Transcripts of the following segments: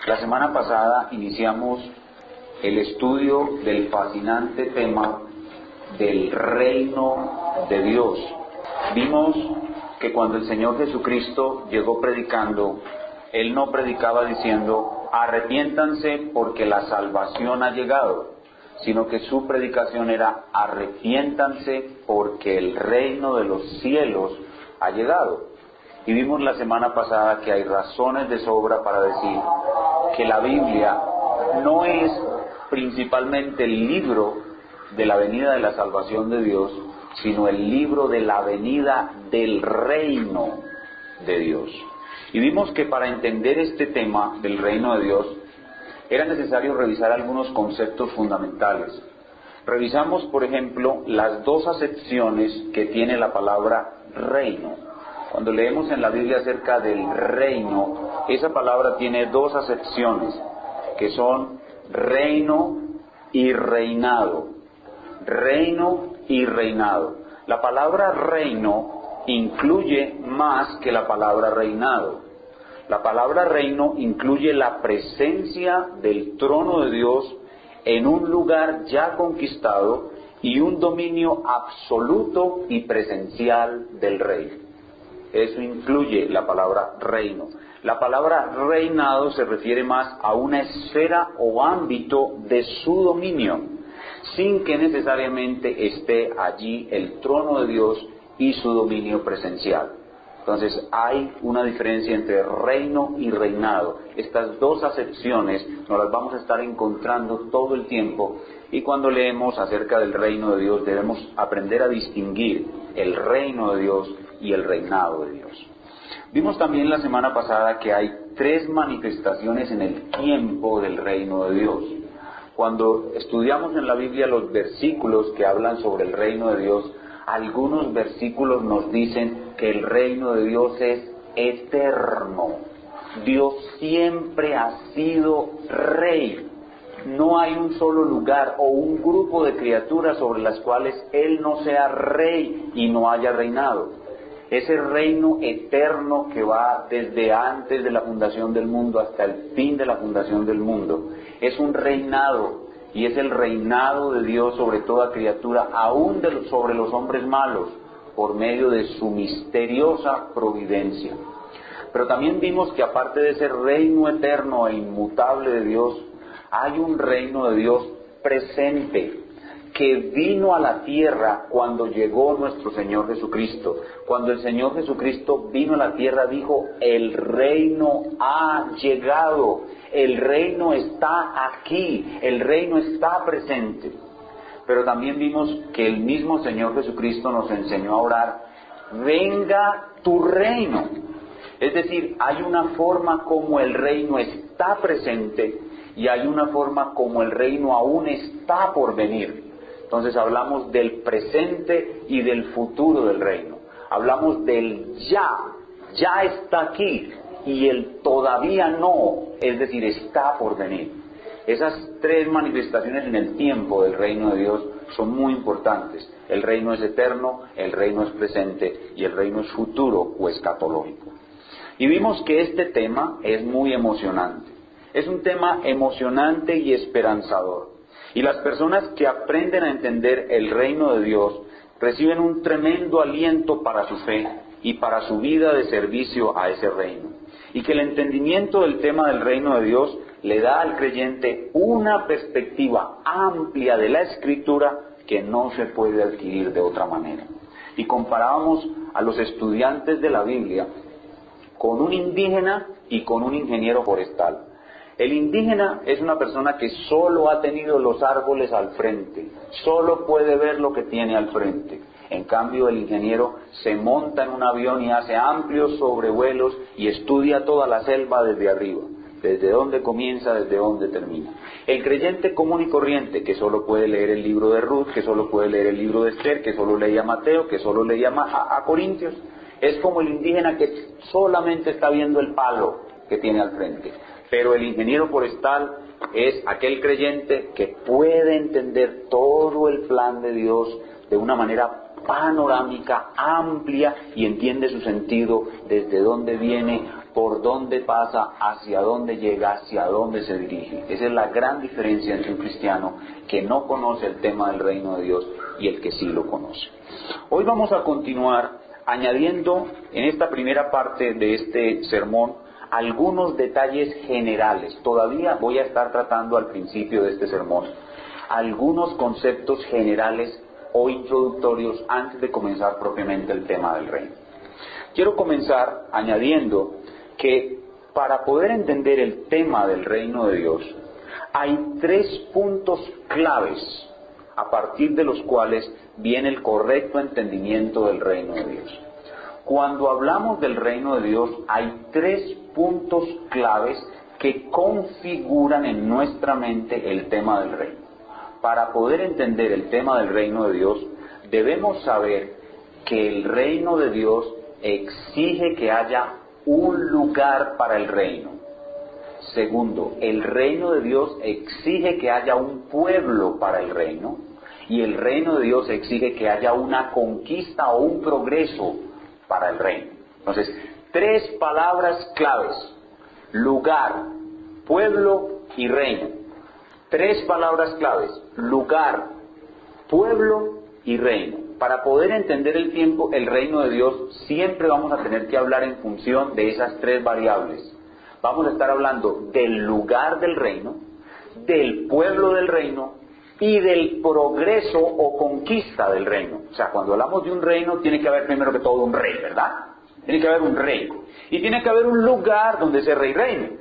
La semana pasada iniciamos el estudio del fascinante tema del reino de Dios. Vimos que cuando el Señor Jesucristo llegó predicando, Él no predicaba diciendo, arrepiéntanse porque la salvación ha llegado, sino que su predicación era, arrepiéntanse porque el reino de los cielos ha llegado. Y vimos la semana pasada que hay razones de sobra para decir que la Biblia no es principalmente el libro de la venida de la salvación de Dios, sino el libro de la venida del reino de Dios. Y vimos que para entender este tema del reino de Dios era necesario revisar algunos conceptos fundamentales. Revisamos, por ejemplo, las dos acepciones que tiene la palabra reino. Cuando leemos en la Biblia acerca del reino, esa palabra tiene dos acepciones, que son reino y reinado. Reino y reinado. La palabra reino incluye más que la palabra reinado. La palabra reino incluye la presencia del trono de Dios en un lugar ya conquistado y un dominio absoluto y presencial del rey. Eso incluye la palabra reino. La palabra reinado se refiere más a una esfera o ámbito de su dominio, sin que necesariamente esté allí el trono de Dios y su dominio presencial. Entonces hay una diferencia entre reino y reinado. Estas dos acepciones nos las vamos a estar encontrando todo el tiempo, y cuando leemos acerca del reino de Dios debemos aprender a distinguir el reino de Dios y el reinado de Dios. Vimos también la semana pasada que hay tres manifestaciones en el tiempo del reino de Dios. Cuando estudiamos en la Biblia los versículos que hablan sobre el reino de Dios, algunos versículos nos dicen que el reino de Dios es eterno. Dios siempre ha sido rey. No hay un solo lugar o un grupo de criaturas sobre las cuales Él no sea rey y no haya reinado. Ese reino eterno que va desde antes de la fundación del mundo hasta el fin de la fundación del mundo, es un reinado, y es el reinado de Dios sobre toda criatura, aún sobre los hombres malos, por medio de su misteriosa providencia. Pero también vimos que aparte de ese reino eterno e inmutable de Dios, hay un reino de Dios presente, que vino a la tierra cuando llegó nuestro Señor Jesucristo. Cuando el Señor Jesucristo vino a la tierra, dijo, el reino ha llegado, el reino está aquí, el reino está presente. Pero también vimos que el mismo Señor Jesucristo nos enseñó a orar, venga tu reino. Es decir, hay una forma como el reino está presente y hay una forma como el reino aún está por venir. Entonces hablamos del presente y del futuro del reino. Hablamos del ya está aquí, y el todavía no, es decir, está por venir. Esas tres manifestaciones en el tiempo del reino de Dios son muy importantes. El reino es eterno, el reino es presente y el reino es futuro o escatológico. Y vimos que este tema es muy emocionante. Es un tema emocionante y esperanzador. Y las personas que aprenden a entender el reino de Dios reciben un tremendo aliento para su fe y para su vida de servicio a ese reino. Y que el entendimiento del tema del reino de Dios le da al creyente una perspectiva amplia de la Escritura que no se puede adquirir de otra manera. Y comparábamos a los estudiantes de la Biblia con un indígena y con un ingeniero forestal. El indígena es una persona que solo ha tenido los árboles al frente, solo puede ver lo que tiene al frente. En cambio, el ingeniero se monta en un avión y hace amplios sobrevuelos y estudia toda la selva desde arriba, desde dónde comienza, desde dónde termina. El creyente común y corriente, que solo puede leer el libro de Ruth, que solo puede leer el libro de Esther, que solo leía Mateo, que solo leía a Corintios, es como el indígena que solamente está viendo el palo que tiene al frente. Pero el ingeniero forestal es aquel creyente que puede entender todo el plan de Dios de una manera panorámica, amplia, y entiende su sentido desde dónde viene por dónde pasa, hacia dónde llega, hacia dónde se dirige. Esa es la gran diferencia entre un cristiano que no conoce el tema del reino de Dios y el que sí lo conoce. Hoy vamos a continuar añadiendo en esta primera parte de este sermón algunos detalles generales. Todavía voy a estar tratando al principio de este sermón algunos conceptos generales o introductorios antes de comenzar propiamente el tema del reino. Quiero comenzar añadiendo que para poder entender el tema del reino de Dios hay 3 puntos claves a partir de los cuales viene el correcto entendimiento del reino de Dios. Cuando hablamos del reino de Dios hay 3 puntos claves que configuran en nuestra mente el tema del reino. Para poder entender el tema del reino de Dios, debemos saber que el reino de Dios exige que haya un lugar para el reino. Segundo, el reino de Dios exige que haya un pueblo para el reino. Y el reino de Dios exige que haya una conquista o un progreso para el reino. Entonces, 3 palabras claves: lugar, pueblo y reino. 3 palabras claves: lugar, pueblo y reino. Para poder entender el reino de Dios, siempre vamos a tener que hablar en función de esas 3 variables. Vamos a estar hablando del lugar del reino, del pueblo del reino y del progreso o conquista del reino. O sea, cuando hablamos de un reino, tiene que haber primero que todo un rey, ¿verdad? Tiene que haber un rey. Y tiene que haber un lugar donde ese rey reine.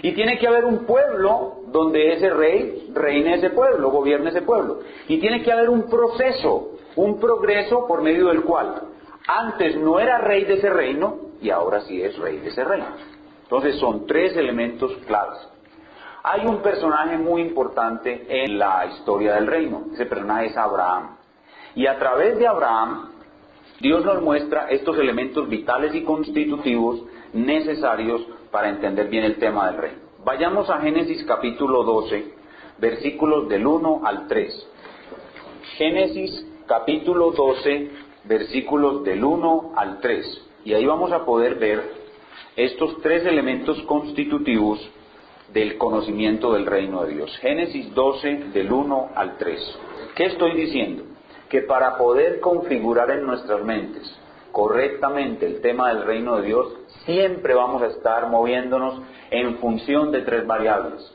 Y tiene que haber un pueblo donde ese rey reine ese pueblo, gobierne ese pueblo. Y tiene que haber un proceso, un progreso por medio del cual antes no era rey de ese reino y ahora sí es rey de ese reino. Entonces son 3 elementos claves. Hay un personaje muy importante en la historia del reino. Ese personaje es Abraham. Y a través de Abraham, Dios nos muestra estos elementos vitales y constitutivos necesarios para entender bien el tema del reino. Vayamos a Génesis capítulo 12, versículos del 1 al 3. Génesis capítulo 12, versículos del 1 al 3. Y ahí vamos a poder ver estos 3 elementos constitutivos del conocimiento del reino de Dios. Génesis 12, del 1 al 3. ¿Qué estoy diciendo? Que para poder configurar en nuestras mentes correctamente el tema del reino de Dios, siempre vamos a estar moviéndonos en función de 3 variables.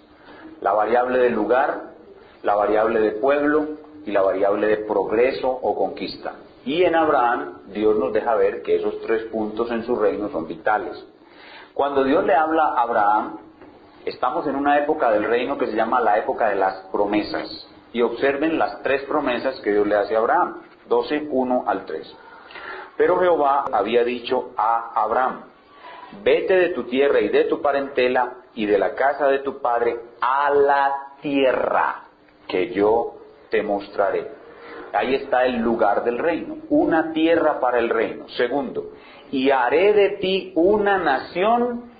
La variable del lugar, la variable de pueblo y la variable de progreso o conquista. Y en Abraham, Dios nos deja ver que esos 3 puntos en su reino son vitales. Cuando Dios le habla a Abraham, estamos en una época del reino que se llama la época de las promesas. Y observen las 3 promesas que Dios le hace a Abraham. 12, 1 al 3. Pero Jehová había dicho a Abraham: vete de tu tierra y de tu parentela y de la casa de tu padre a la tierra que yo te mostraré. Ahí está el lugar del reino, una tierra para el reino. Segundo, y haré de ti una nación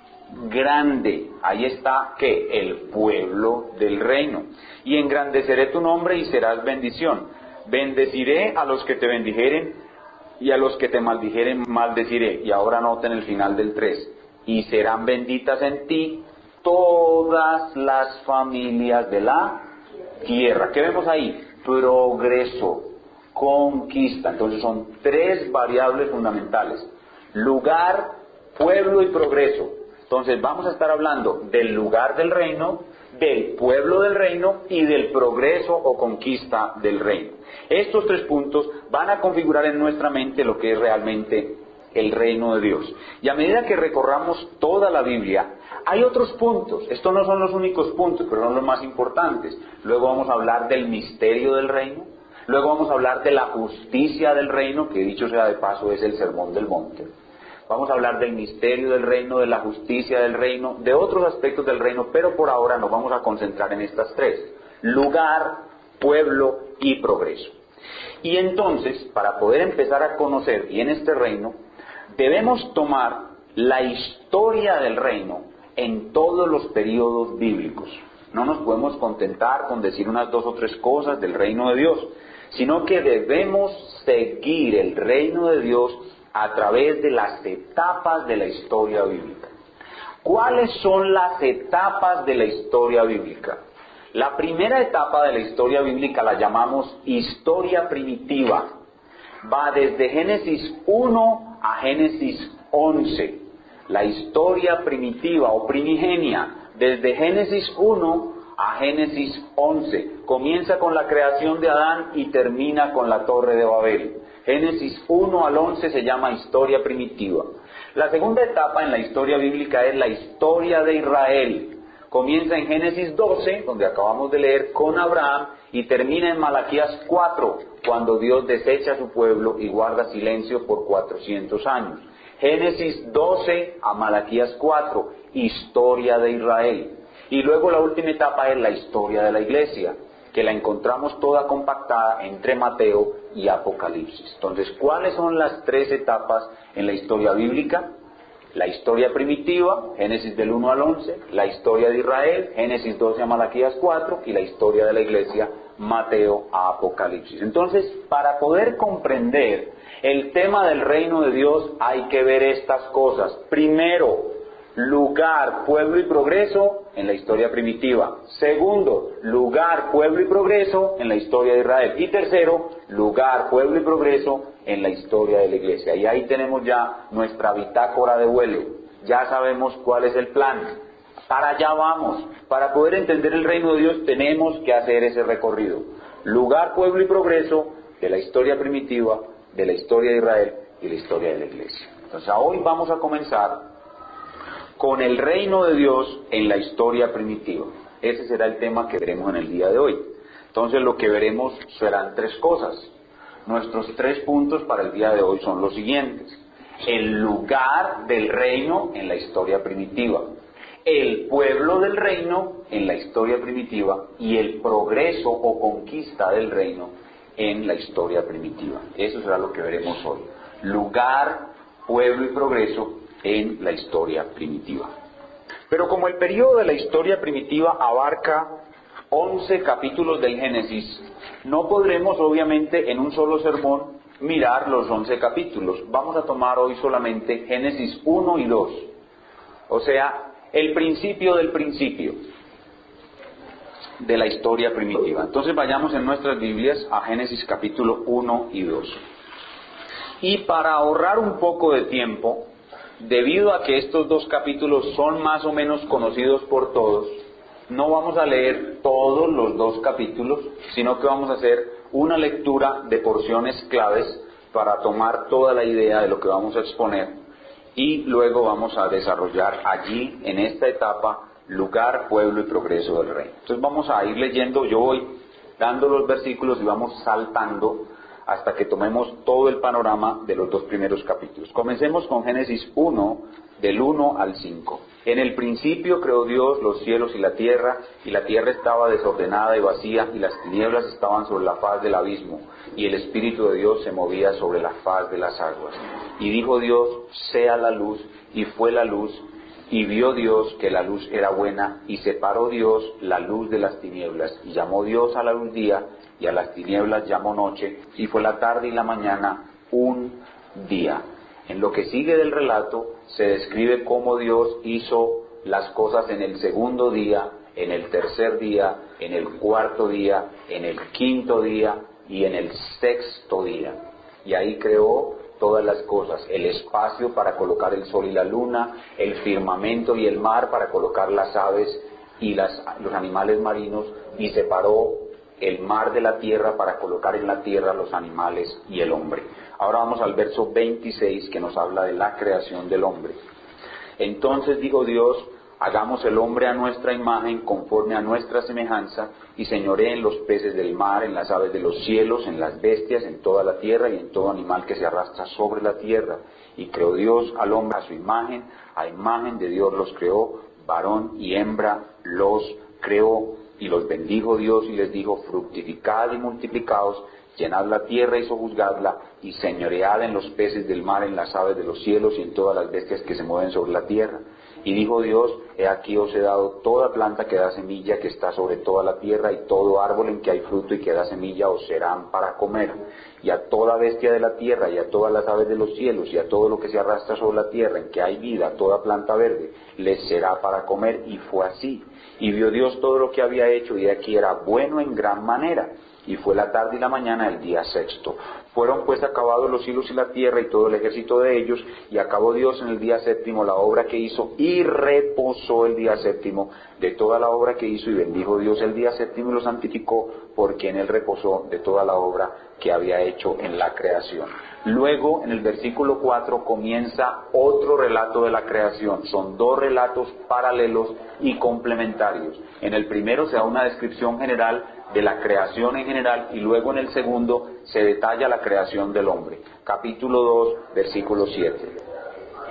grande. Ahí está, ¿qué? El pueblo del reino. Y engrandeceré tu nombre y serás bendición. Bendeciré a los que te bendijeren y a los que te maldijeren maldeciré. Y ahora noten el final del 3. Y serán benditas en ti todas las familias de la tierra. ¿Qué vemos ahí? Progreso, conquista. Entonces son 3 variables fundamentales: lugar, pueblo y progreso. Entonces vamos a estar hablando del lugar del reino, del pueblo del reino y del progreso o conquista del reino. Estos 3 puntos van a configurar en nuestra mente lo que es realmente el reino de Dios. Y a medida que recorramos toda la Biblia, hay otros puntos. Estos no son los únicos puntos, pero son los más importantes. Luego vamos a hablar del misterio del reino. Luego vamos a hablar de la justicia del reino, que dicho sea de paso es el sermón del monte. Vamos a hablar del misterio del reino, de la justicia del reino, de otros aspectos del reino, pero por ahora nos vamos a concentrar en estas 3: lugar, pueblo y progreso. Y entonces, para poder empezar a conocer bien este reino, debemos tomar la historia del reino en todos los periodos bíblicos. No nos podemos contentar con decir unas 2 o 3 cosas del reino de Dios, sino que debemos seguir el reino de Dios a través de las etapas de la historia bíblica. ¿Cuáles son las etapas de la historia bíblica? La primera etapa de la historia bíblica la llamamos historia primitiva. Va desde Génesis 1 a Génesis 11. La historia primitiva o primigenia, desde Génesis 1 a Génesis 11. Comienza con la creación de Adán y termina con la Torre de Babel. Génesis 1 al 11 se llama historia primitiva. La segunda etapa en la historia bíblica es la historia de Israel. Comienza en Génesis 12, donde acabamos de leer, con Abraham, y termina en Malaquías 4, cuando Dios desecha a su pueblo y guarda silencio por 400 años. Génesis 12 a Malaquías 4, historia de Israel. Y luego la última etapa es la historia de la iglesia, que la encontramos toda compactada entre Mateo y Apocalipsis. Entonces, ¿cuáles son las tres etapas en la historia bíblica? La historia primitiva, Génesis del 1 al 11, la historia de Israel, Génesis 12 a Malaquías 4, y la historia de la iglesia, Mateo a Apocalipsis. Entonces, para poder comprender el tema del reino de Dios hay que ver estas cosas. Primero, lugar, pueblo y progreso en la historia primitiva. Segundo, lugar, pueblo y progreso en la historia de Israel. Y tercero, lugar, pueblo y progreso en la historia de la iglesia. Y ahí tenemos ya nuestra bitácora de vuelo. Ya sabemos cuál es el plan. Para allá vamos. Para poder entender el reino de Dios tenemos que hacer ese recorrido. Lugar, pueblo y progreso de la historia primitiva, de la historia de Israel y la historia de la iglesia. Entonces hoy vamos a comenzar con el reino de Dios en la historia primitiva. Ese será el tema que veremos en el día de hoy. Entonces lo que veremos serán tres cosas. Nuestros 3 puntos para el día de hoy son los siguientes: el lugar del reino en la historia primitiva, el pueblo del reino en la historia primitiva y el progreso o conquista del reino en la historia primitiva. Eso será lo que veremos hoy. Lugar, pueblo y progreso en la historia primitiva. Pero como el periodo de la historia primitiva abarca 11 capítulos del Génesis, no podremos obviamente en un solo sermón mirar los 11 capítulos. Vamos a tomar hoy solamente Génesis 1 y 2. O sea, el principio del principio de la historia primitiva. Entonces vayamos en nuestras Biblias a Génesis capítulo 1 y 2. Y para ahorrar un poco de tiempo, debido a que estos 2 capítulos son más o menos conocidos por todos, no vamos a leer todos los 2 capítulos, sino que vamos a hacer una lectura de porciones claves para tomar toda la idea de lo que vamos a exponer, y luego vamos a desarrollar allí, en esta etapa, lugar, pueblo y progreso del reino. Entonces vamos a ir leyendo, yo voy dando los versículos y vamos saltando hasta que tomemos todo el panorama de los 2 primeros capítulos. Comencemos con Génesis 1, del 1 al 5. En el principio creó Dios los cielos y la tierra estaba desordenada y vacía, y las tinieblas estaban sobre la faz del abismo, y el Espíritu de Dios se movía sobre la faz de las aguas. Y dijo Dios, sea la luz, y fue la luz, y vio Dios que la luz era buena, y separó Dios la luz de las tinieblas, y llamó Dios a la luz día, y a las tinieblas llamó noche, y fue la tarde y la mañana un día. En lo que sigue del relato se describe cómo Dios hizo las cosas en el segundo día, en el tercer día, en el cuarto día, en el quinto día y en el sexto día. Y ahí creó todas las cosas: el espacio para colocar el sol y la luna, el firmamento y el mar para colocar las aves y los animales marinos, y separó el mar de la tierra para colocar en la tierra los animales y el hombre. Ahora vamos al verso 26, que nos habla de la creación del hombre. Entonces dijo Dios, hagamos el hombre a nuestra imagen, conforme a nuestra semejanza, y señoree en los peces del mar, en las aves de los cielos, en las bestias, en toda la tierra y en todo animal que se arrastra sobre la tierra. Y creó Dios al hombre a su imagen, a imagen de Dios los creó, varón y hembra los creó. Y los bendijo Dios y les dijo, fructificad y multiplicaos, llenad la tierra y sojuzgadla, y señoread en los peces del mar, en las aves de los cielos y en todas las bestias que se mueven sobre la tierra. Y dijo Dios, he aquí os he dado toda planta que da semilla que está sobre toda la tierra, y todo árbol en que hay fruto y que da semilla os serán para comer. y a toda bestia de la tierra, y a todas las aves de los cielos, y a todo lo que se arrastra sobre la tierra, en que hay vida, toda planta verde, les será para comer. Y fue así. Y vio Dios todo lo que había hecho, y aquí era bueno en gran manera. Y fue la tarde y la mañana el día sexto. Fueron pues acabados los cielos y la tierra y todo el ejército de ellos, y acabó Dios en el día séptimo la obra que hizo, y reposó el día séptimo de toda la obra que hizo, y bendijo Dios el día séptimo y lo santificó, porque en él reposó de toda la obra que había hecho en la creación. Luego, en el versículo 4, comienza otro relato de la creación. Son dos relatos paralelos y complementarios. En el primero se da una descripción general de la creación en general, y luego en el segundo se detalla la creación del hombre. Capítulo 2, versículo 7.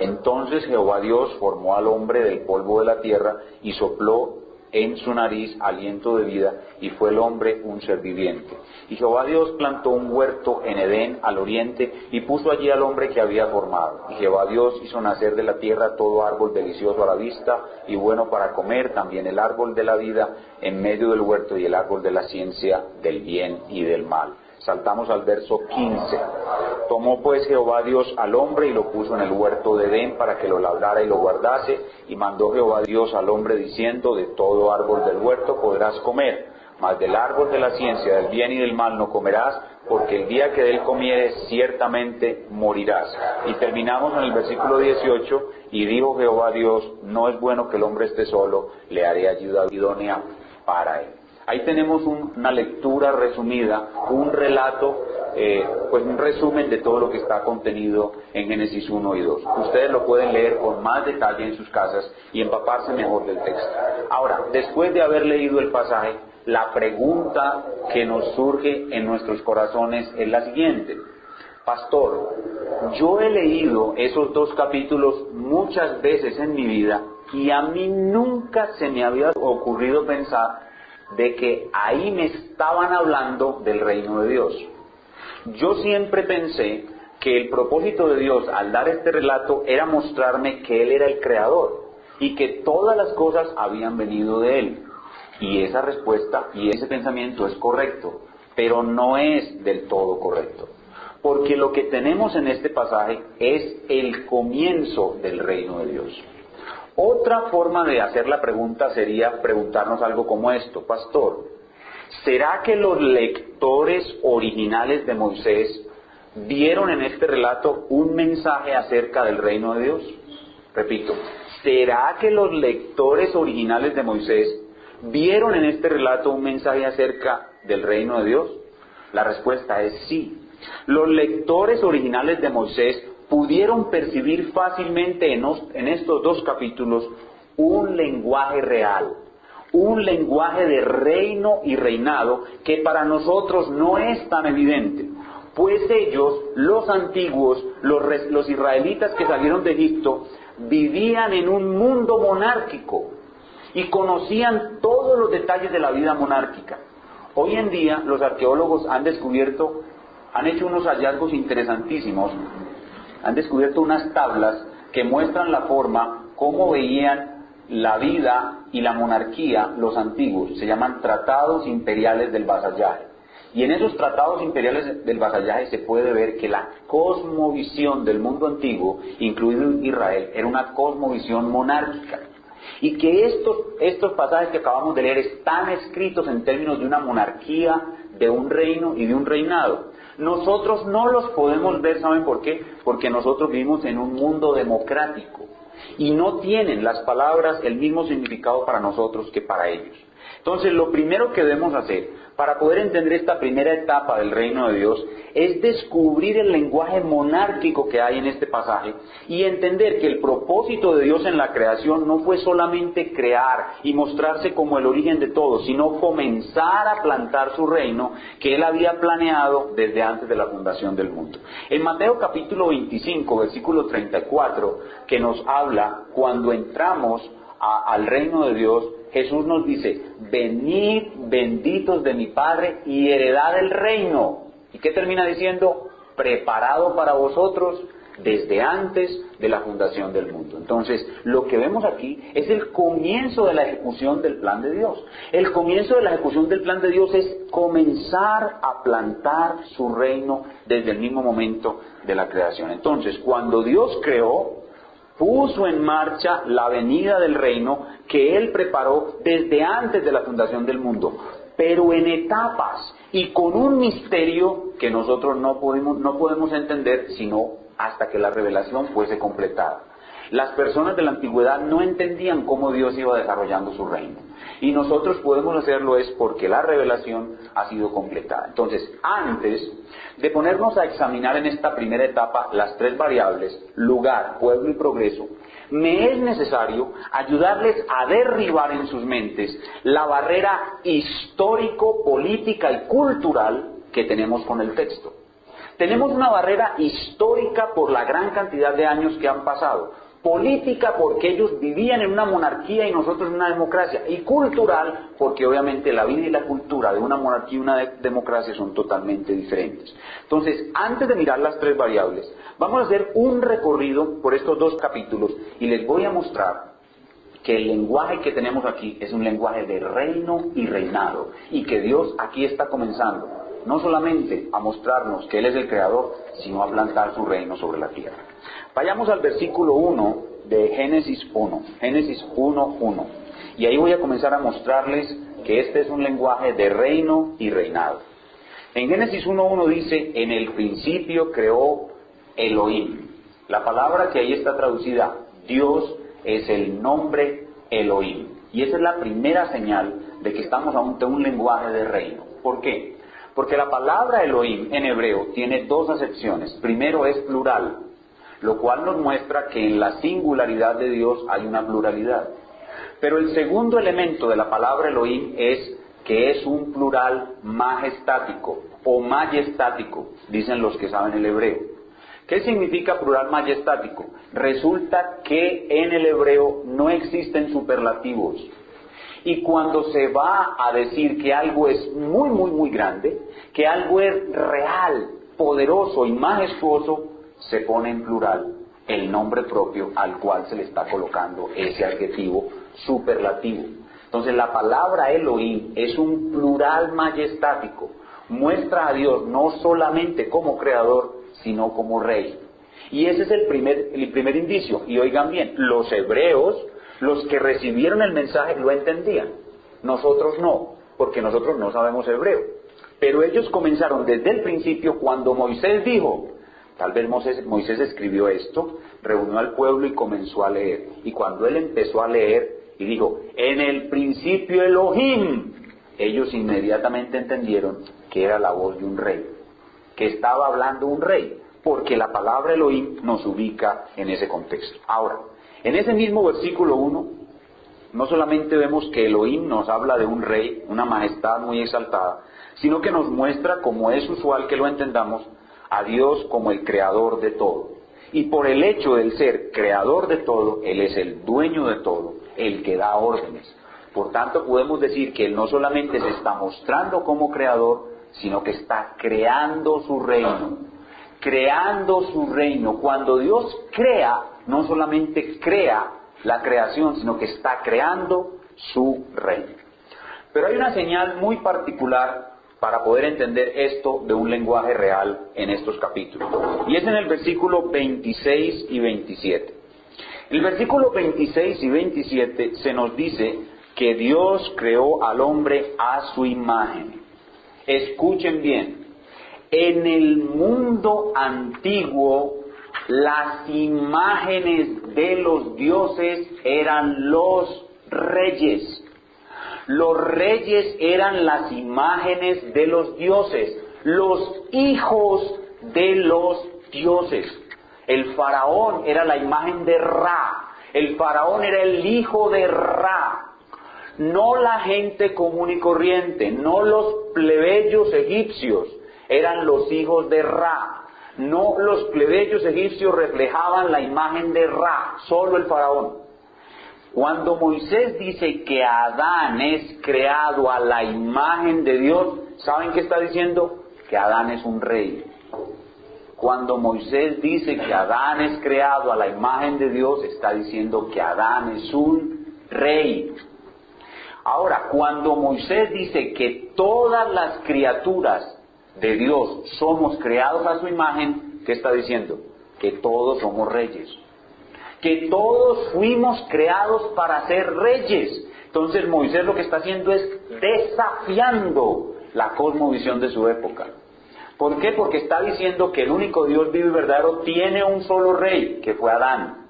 Entonces Jehová Dios formó al hombre del polvo de la tierra y sopló en su nariz aliento de vida, y fue el hombre un ser viviente. Y Jehová Dios plantó un huerto en Edén al oriente, y puso allí al hombre que había formado. Y Jehová Dios hizo nacer de la tierra todo árbol delicioso a la vista y bueno para comer, también el árbol de la vida en medio del huerto, y el árbol de la ciencia del bien y del mal. Saltamos al verso 15. Tomó pues Jehová Dios al hombre y lo puso en el huerto de Edén para que lo labrara y lo guardase, y mandó Jehová Dios al hombre diciendo: de todo árbol del huerto podrás comer, mas del árbol de la ciencia del bien y del mal no comerás, porque el día que de él comieres ciertamente morirás. Y terminamos en el versículo 18, y dijo Jehová Dios: no es bueno que el hombre esté solo, le haré ayuda idónea para él. Ahí tenemos una lectura resumida, un relato, pues un resumen de todo lo que está contenido en Génesis 1 y 2. Ustedes lo pueden leer con más detalle en sus casas y empaparse mejor del texto. Ahora, después de haber leído el pasaje, la pregunta que nos surge en nuestros corazones es la siguiente: Pastor, yo he leído esos dos capítulos muchas veces en mi vida, y a mí nunca se me había ocurrido pensar de que ahí me estaban hablando del reino de Dios. Yo siempre pensé que el propósito de Dios al dar este relato era mostrarme que Él era el creador y que todas las cosas habían venido de Él. Y esa respuesta y ese pensamiento es correcto, pero no es del todo correcto. Porque lo que tenemos en este pasaje es el comienzo del reino de Dios. Otra forma de hacer la pregunta sería preguntarnos algo como esto: Pastor, ¿será que los lectores originales de Moisés vieron en este relato un mensaje acerca del reino de Dios? Repito, ¿será que los lectores originales de Moisés vieron en este relato un mensaje acerca del reino de Dios? La respuesta es sí. Los lectores originales de Moisés pudieron percibir fácilmente en estos dos capítulos un lenguaje real, un lenguaje de reino y reinado que para nosotros no es tan evidente, pues ellos, los antiguos, los israelitas que salieron de Egipto, vivían en un mundo monárquico y conocían todos los detalles de la vida monárquica. Hoy en día los arqueólogos han hecho unos hallazgos interesantísimos. Han descubierto unas tablas que muestran la forma como veían la vida y la monarquía los antiguos. Se llaman tratados imperiales del vasallaje. Y en esos tratados imperiales del vasallaje se puede ver que la cosmovisión del mundo antiguo, incluido Israel, era una cosmovisión monárquica. Y que estos pasajes que acabamos de leer están escritos en términos de una monarquía, de un reino y de un reinado. Nosotros no los podemos ver, ¿saben por qué? Porque nosotros vivimos en un mundo democrático y no tienen las palabras el mismo significado para nosotros que para ellos. Entonces, lo primero que debemos hacer para poder entender esta primera etapa del reino de Dios es descubrir el lenguaje monárquico que hay en este pasaje y entender que el propósito de Dios en la creación no fue solamente crear y mostrarse como el origen de todo, sino comenzar a plantar su reino que Él había planeado desde antes de la fundación del mundo. En Mateo capítulo 25, versículo 34, que nos habla cuando entramos al reino de Dios, Jesús nos dice: venid benditos de mi Padre y heredad el reino. ¿Y qué termina diciendo? Preparado para vosotros desde antes de la fundación del mundo. Entonces, lo que vemos aquí es el comienzo de la ejecución del plan de Dios. El comienzo de la ejecución del plan de Dios es comenzar a plantar su reino desde el mismo momento de la creación. Entonces, cuando Dios creó, puso en marcha la venida del reino que Él preparó desde antes de la fundación del mundo, pero en etapas y con un misterio que nosotros no podemos entender sino hasta que la revelación fuese completada. Las personas de la antigüedad no entendían cómo Dios iba desarrollando su reino. Y nosotros podemos hacerlo es porque la revelación ha sido completada. Entonces, antes de ponernos a examinar en esta primera etapa las tres variables, lugar, pueblo y progreso, me es necesario ayudarles a derribar en sus mentes la barrera histórico, política y cultural que tenemos con el texto. Tenemos una barrera histórica por la gran cantidad de años que han pasado, política porque ellos vivían en una monarquía y nosotros en una democracia, y cultural porque obviamente la vida y la cultura de una monarquía y una democracia son totalmente diferentes. Entonces, antes de mirar las tres variables, vamos a hacer un recorrido por estos dos capítulos y les voy a mostrar que el lenguaje que tenemos aquí es un lenguaje de reino y reinado, y que Dios aquí está comenzando no solamente a mostrarnos que Él es el creador, sino a plantar su reino sobre la tierra. Vayamos al versículo 1 de Génesis 1, Génesis 1:1, y ahí voy a comenzar a mostrarles que este es un lenguaje de reino y reinado. En Génesis 1:1 dice, en el principio creó Elohim. La palabra que ahí está traducida, Dios, es el nombre Elohim. Y esa es la primera señal de que estamos ante un lenguaje de reino. ¿Por qué? Porque la palabra Elohim en hebreo tiene dos acepciones. Primero es plural, lo cual nos muestra que en la singularidad de Dios hay una pluralidad. Pero el segundo elemento de la palabra Elohim es que es un plural majestático o majestático, dicen los que saben el hebreo. ¿Qué significa plural majestático? Resulta que en el hebreo no existen superlativos. Y cuando se va a decir que algo es muy, muy, muy grande, que algo es real, poderoso y majestuoso, se pone en plural el nombre propio al cual se le está colocando ese adjetivo superlativo. Entonces la palabra Elohim es un plural majestático, muestra a Dios no solamente como creador, sino como rey. Y ese es el primer indicio. Y oigan bien, los hebreos, los que recibieron el mensaje, lo entendían. Nosotros no, porque nosotros no sabemos hebreo. Pero ellos comenzaron desde el principio cuando Moisés dijo, tal vez Moisés escribió esto, reunió al pueblo y comenzó a leer. Y cuando él empezó a leer y dijo, en el principio Elohim, ellos inmediatamente entendieron que era la voz de un rey, que estaba hablando un rey, porque la palabra Elohim nos ubica en ese contexto. Ahora, en ese mismo versículo 1, no solamente vemos que Elohim nos habla de un rey, una majestad muy exaltada, sino que nos muestra, como es usual que lo entendamos, a Dios como el creador de todo. Y por el hecho de ser creador de todo, Él es el dueño de todo, el que da órdenes. Por tanto, podemos decir que Él no solamente se está mostrando como creador, sino que está creando su reino. Creando su reino. Cuando Dios crea, no solamente crea la creación, sino que está creando su reino. Pero hay una señal muy particular para poder entender esto de un lenguaje real en estos capítulos. Y es en el versículo 26 y 27. En el versículo 26 y 27 se nos dice que Dios creó al hombre a su imagen. Escuchen bien, en el mundo antiguo las imágenes de los dioses eran los reyes. Los reyes eran las imágenes de los dioses, los hijos de los dioses. El faraón era la imagen de Ra, el faraón era el hijo de Ra. No la gente común y corriente, no los plebeyos egipcios, eran los hijos de Ra. No los plebeyos egipcios reflejaban la imagen de Ra, solo el faraón. Cuando Moisés dice que Adán es creado a la imagen de Dios, ¿saben qué está diciendo? Que Adán es un rey. Cuando Moisés dice que Adán es creado a la imagen de Dios, está diciendo que Adán es un rey. Ahora, cuando Moisés dice que todas las criaturas de Dios somos creados a su imagen, ¿qué está diciendo? Que todos somos reyes. Que todos fuimos creados para ser reyes. Entonces Moisés lo que está haciendo es desafiando la cosmovisión de su época. ¿Por qué? Porque está diciendo que el único Dios vivo y verdadero tiene un solo rey, que fue Adán.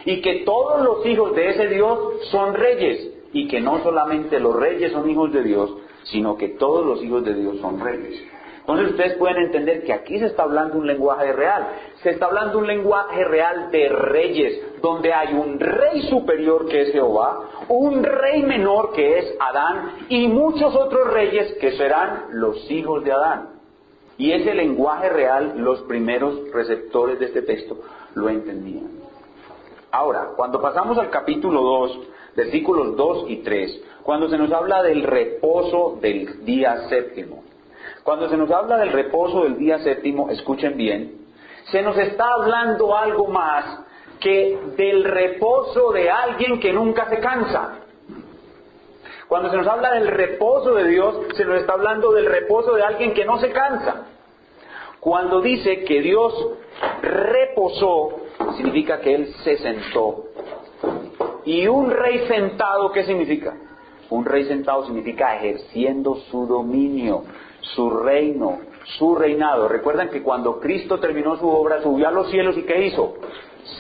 Y que todos los hijos de ese Dios son reyes. Y que no solamente los reyes son hijos de Dios, sino que todos los hijos de Dios son reyes. Entonces ustedes pueden entender que aquí se está hablando un lenguaje real. Se está hablando un lenguaje real de reyes, donde hay un rey superior que es Jehová, un rey menor que es Adán, y muchos otros reyes que serán los hijos de Adán. Y ese lenguaje real, los primeros receptores de este texto lo entendían. Ahora, cuando pasamos al capítulo 2, versículos 2 y 3, cuando se nos habla del reposo del día séptimo, cuando se nos habla del reposo del día séptimo, escuchen bien, se nos está hablando algo más que del reposo de alguien que nunca se cansa. Cuando se nos habla del reposo de Dios, se nos está hablando del reposo de alguien que no se cansa. Cuando dice que Dios reposó, significa que Él se sentó. Y un rey sentado, ¿qué significa? Un rey sentado significa ejerciendo su dominio, su reino, su reinado. Recuerdan que cuando Cristo terminó su obra, subió a los cielos y ¿qué hizo?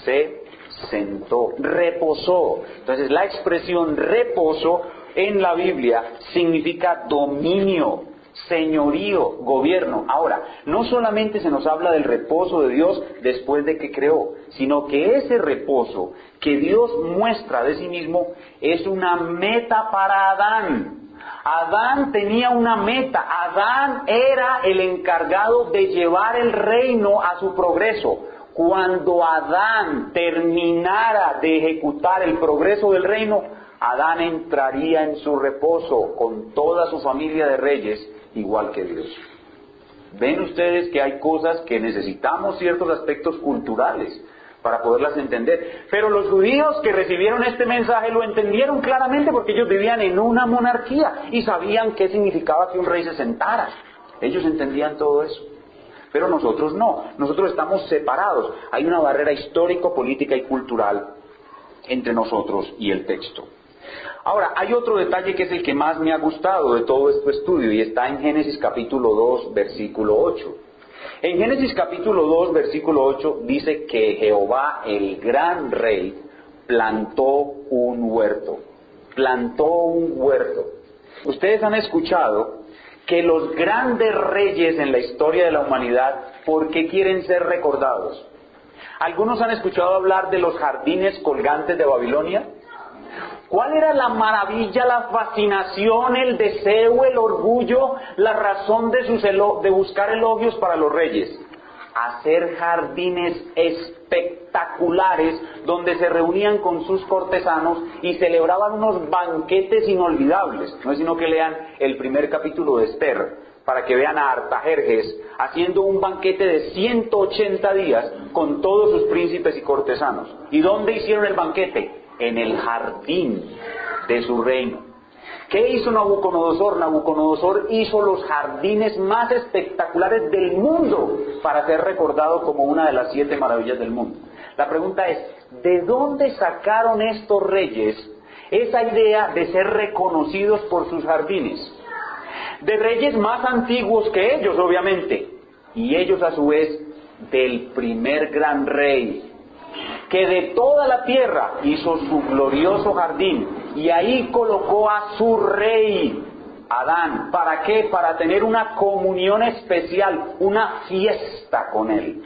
Se sentó, reposó. Entonces la expresión reposo en la Biblia significa dominio, señorío, gobierno. Ahora, no solamente se nos habla del reposo de Dios después de que creó, sino que ese reposo que Dios muestra de sí mismo es una meta para Adán. Adán tenía una meta. Adán era el encargado de llevar el reino a su progreso. Cuando Adán terminara de ejecutar el progreso del reino, Adán entraría en su reposo con toda su familia de reyes, igual que Dios. Ven ustedes que hay cosas que necesitamos ciertos aspectos culturales para poderlas entender. Pero los judíos que recibieron este mensaje lo entendieron claramente porque ellos vivían en una monarquía y sabían qué significaba que un rey se sentara. Ellos entendían todo eso. Pero nosotros no. Nosotros estamos separados. Hay una barrera histórico, política y cultural entre nosotros y el texto. Ahora, hay otro detalle que es el que más me ha gustado de todo este estudio y está en Génesis capítulo 2, versículo 8. En Génesis capítulo 2, versículo 8 dice que Jehová, el gran rey, plantó un huerto. Plantó un huerto. Ustedes han escuchado que los grandes reyes en la historia de la humanidad, ¿por qué quieren ser recordados? Algunos han escuchado hablar de los jardines colgantes de Babilonia. ¿Cuál era la maravilla, la fascinación, el deseo, el orgullo, la razón de buscar elogios para los reyes? Hacer jardines espectaculares donde se reunían con sus cortesanos y celebraban unos banquetes inolvidables. No es sino que lean el primer capítulo de Esther para que vean a Artajerjes haciendo un banquete de 180 días con todos sus príncipes y cortesanos. ¿Y dónde hicieron el banquete? En el jardín de su reino. ¿Qué hizo Nabucodonosor? Nabucodonosor hizo los jardines más espectaculares del mundo para ser recordado como una de las 7 maravillas del mundo. La pregunta es, ¿de dónde sacaron estos reyes esa idea de ser reconocidos por sus jardines? De reyes más antiguos que ellos, obviamente, y ellos a su vez del primer gran rey, que de toda la tierra hizo su glorioso jardín y ahí colocó a su rey, Adán. ¿Para qué? Para tener una comunión especial, una fiesta con él,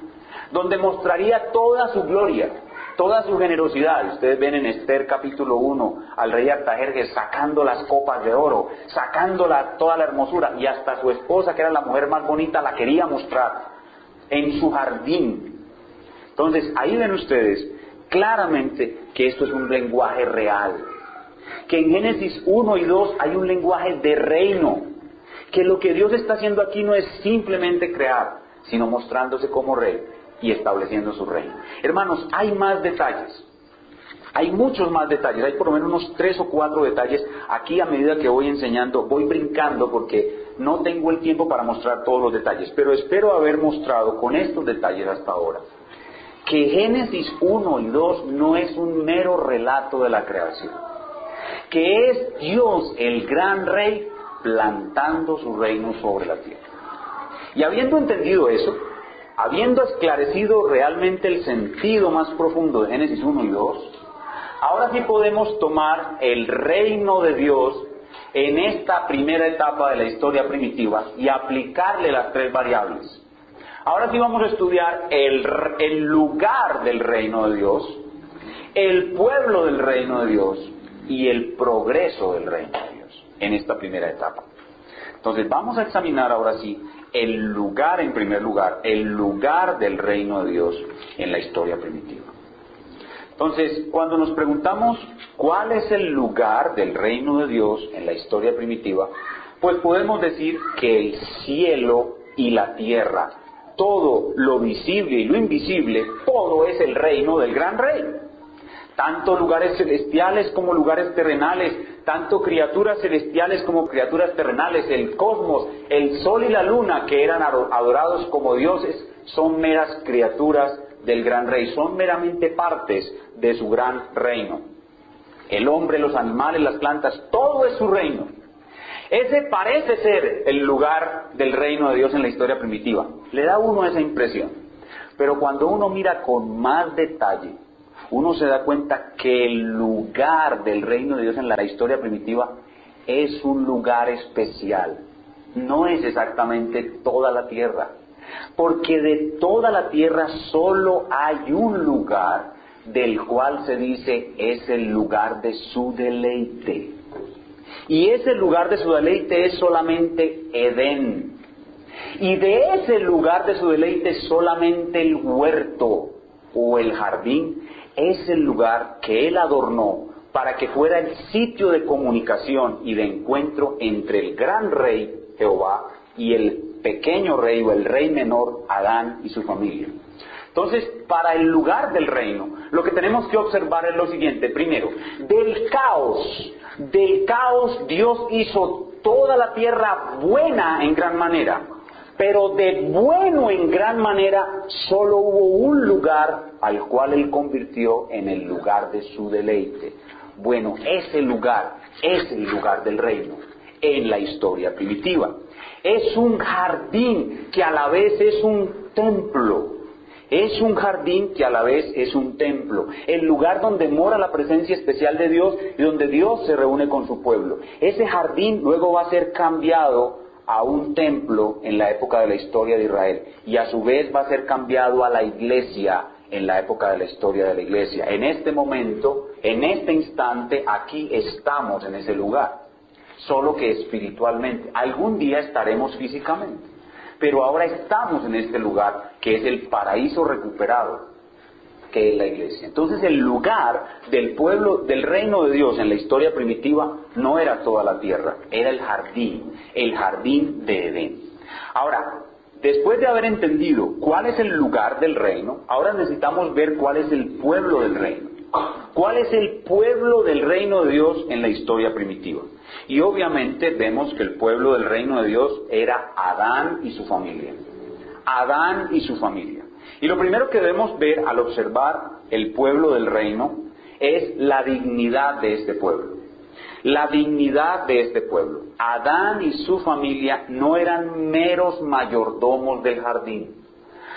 donde mostraría toda su gloria, toda su generosidad. Ustedes ven en Esther capítulo 1 al rey Artajerjes sacando las copas de oro, sacando toda la hermosura, y hasta su esposa, que era la mujer más bonita, la quería mostrar en su jardín. Entonces, ahí ven ustedes claramente que esto es un lenguaje real. Que en Génesis 1 y 2 hay un lenguaje de reino. Que lo que Dios está haciendo aquí no es simplemente crear, sino mostrándose como rey y estableciendo su reino. Hermanos, hay más detalles. Hay muchos más detalles, hay por lo menos unos 3 o 4 detalles. Aquí a medida que voy enseñando, voy brincando porque no tengo el tiempo para mostrar todos los detalles, pero espero haber mostrado con estos detalles hasta ahora que Génesis 1 y 2 no es un mero relato de la creación, que es Dios el gran rey plantando su reino sobre la tierra. Y habiendo entendido eso, habiendo esclarecido realmente el sentido más profundo de Génesis 1 y 2, ahora sí podemos tomar el reino de Dios en esta primera etapa de la historia primitiva y aplicarle las 3 variables. Ahora sí vamos a estudiar el lugar del reino de Dios, el pueblo del reino de Dios y el progreso del reino de Dios en esta primera etapa. Entonces vamos a examinar ahora sí el lugar, en primer lugar, el lugar del reino de Dios en la historia primitiva. Entonces, cuando nos preguntamos cuál es el lugar del reino de Dios en la historia primitiva, pues podemos decir que el cielo y la tierra, todo lo visible y lo invisible, todo es el reino del gran rey. Tanto lugares celestiales como lugares terrenales, tanto criaturas celestiales como criaturas terrenales, el cosmos, el sol y la luna, que eran adorados como dioses, son meras criaturas del gran rey, son meramente partes de su gran reino. El hombre, los animales, las plantas, todo es su reino. Ese parece ser el lugar del reino de Dios en la historia primitiva. Le da a uno esa impresión. Pero cuando uno mira con más detalle, uno se da cuenta que el lugar del reino de Dios en la historia primitiva es un lugar especial. No es exactamente toda la tierra. Porque de toda la tierra solo hay un lugar del cual se dice es el lugar de su deleite. Y ese lugar de su deleite es solamente Edén. Y de ese lugar de su deleite solamente el huerto o el jardín es el lugar que Él adornó para que fuera el sitio de comunicación y de encuentro entre el gran rey Jehová y el pequeño rey o el rey menor Adán y su familia. Entonces, para el lugar del reino, lo que tenemos que observar es lo siguiente. Primero, del caos Dios hizo toda la tierra buena en gran manera, pero de bueno en gran manera solo hubo un lugar al cual Él convirtió en el lugar de su deleite. Bueno, ese lugar es el lugar del reino en la historia primitiva. Es un jardín que a la vez es un templo. Es un jardín que a la vez es un templo. El lugar donde mora la presencia especial de Dios y donde Dios se reúne con su pueblo. Ese jardín luego va a ser cambiado a un templo en la época de la historia de Israel. Y a su vez va a ser cambiado a la iglesia en la época de la historia de la iglesia. En este momento, en este instante, aquí estamos en ese lugar. Solo que espiritualmente. Algún día estaremos físicamente. Pero ahora estamos en este lugar que es el paraíso recuperado, que es la iglesia. Entonces el lugar del pueblo, del reino de Dios en la historia primitiva no era toda la tierra, era el jardín de Edén. Ahora, después de haber entendido cuál es el lugar del reino, ahora necesitamos ver cuál es el pueblo del reino. ¿Cuál es el pueblo del reino de Dios en la historia primitiva? Y obviamente vemos que el pueblo del reino de Dios era Adán y su familia. Adán y su familia. Y lo primero que debemos ver al observar el pueblo del reino es la dignidad de este pueblo. La dignidad de este pueblo. Adán y su familia no eran meros mayordomos del jardín.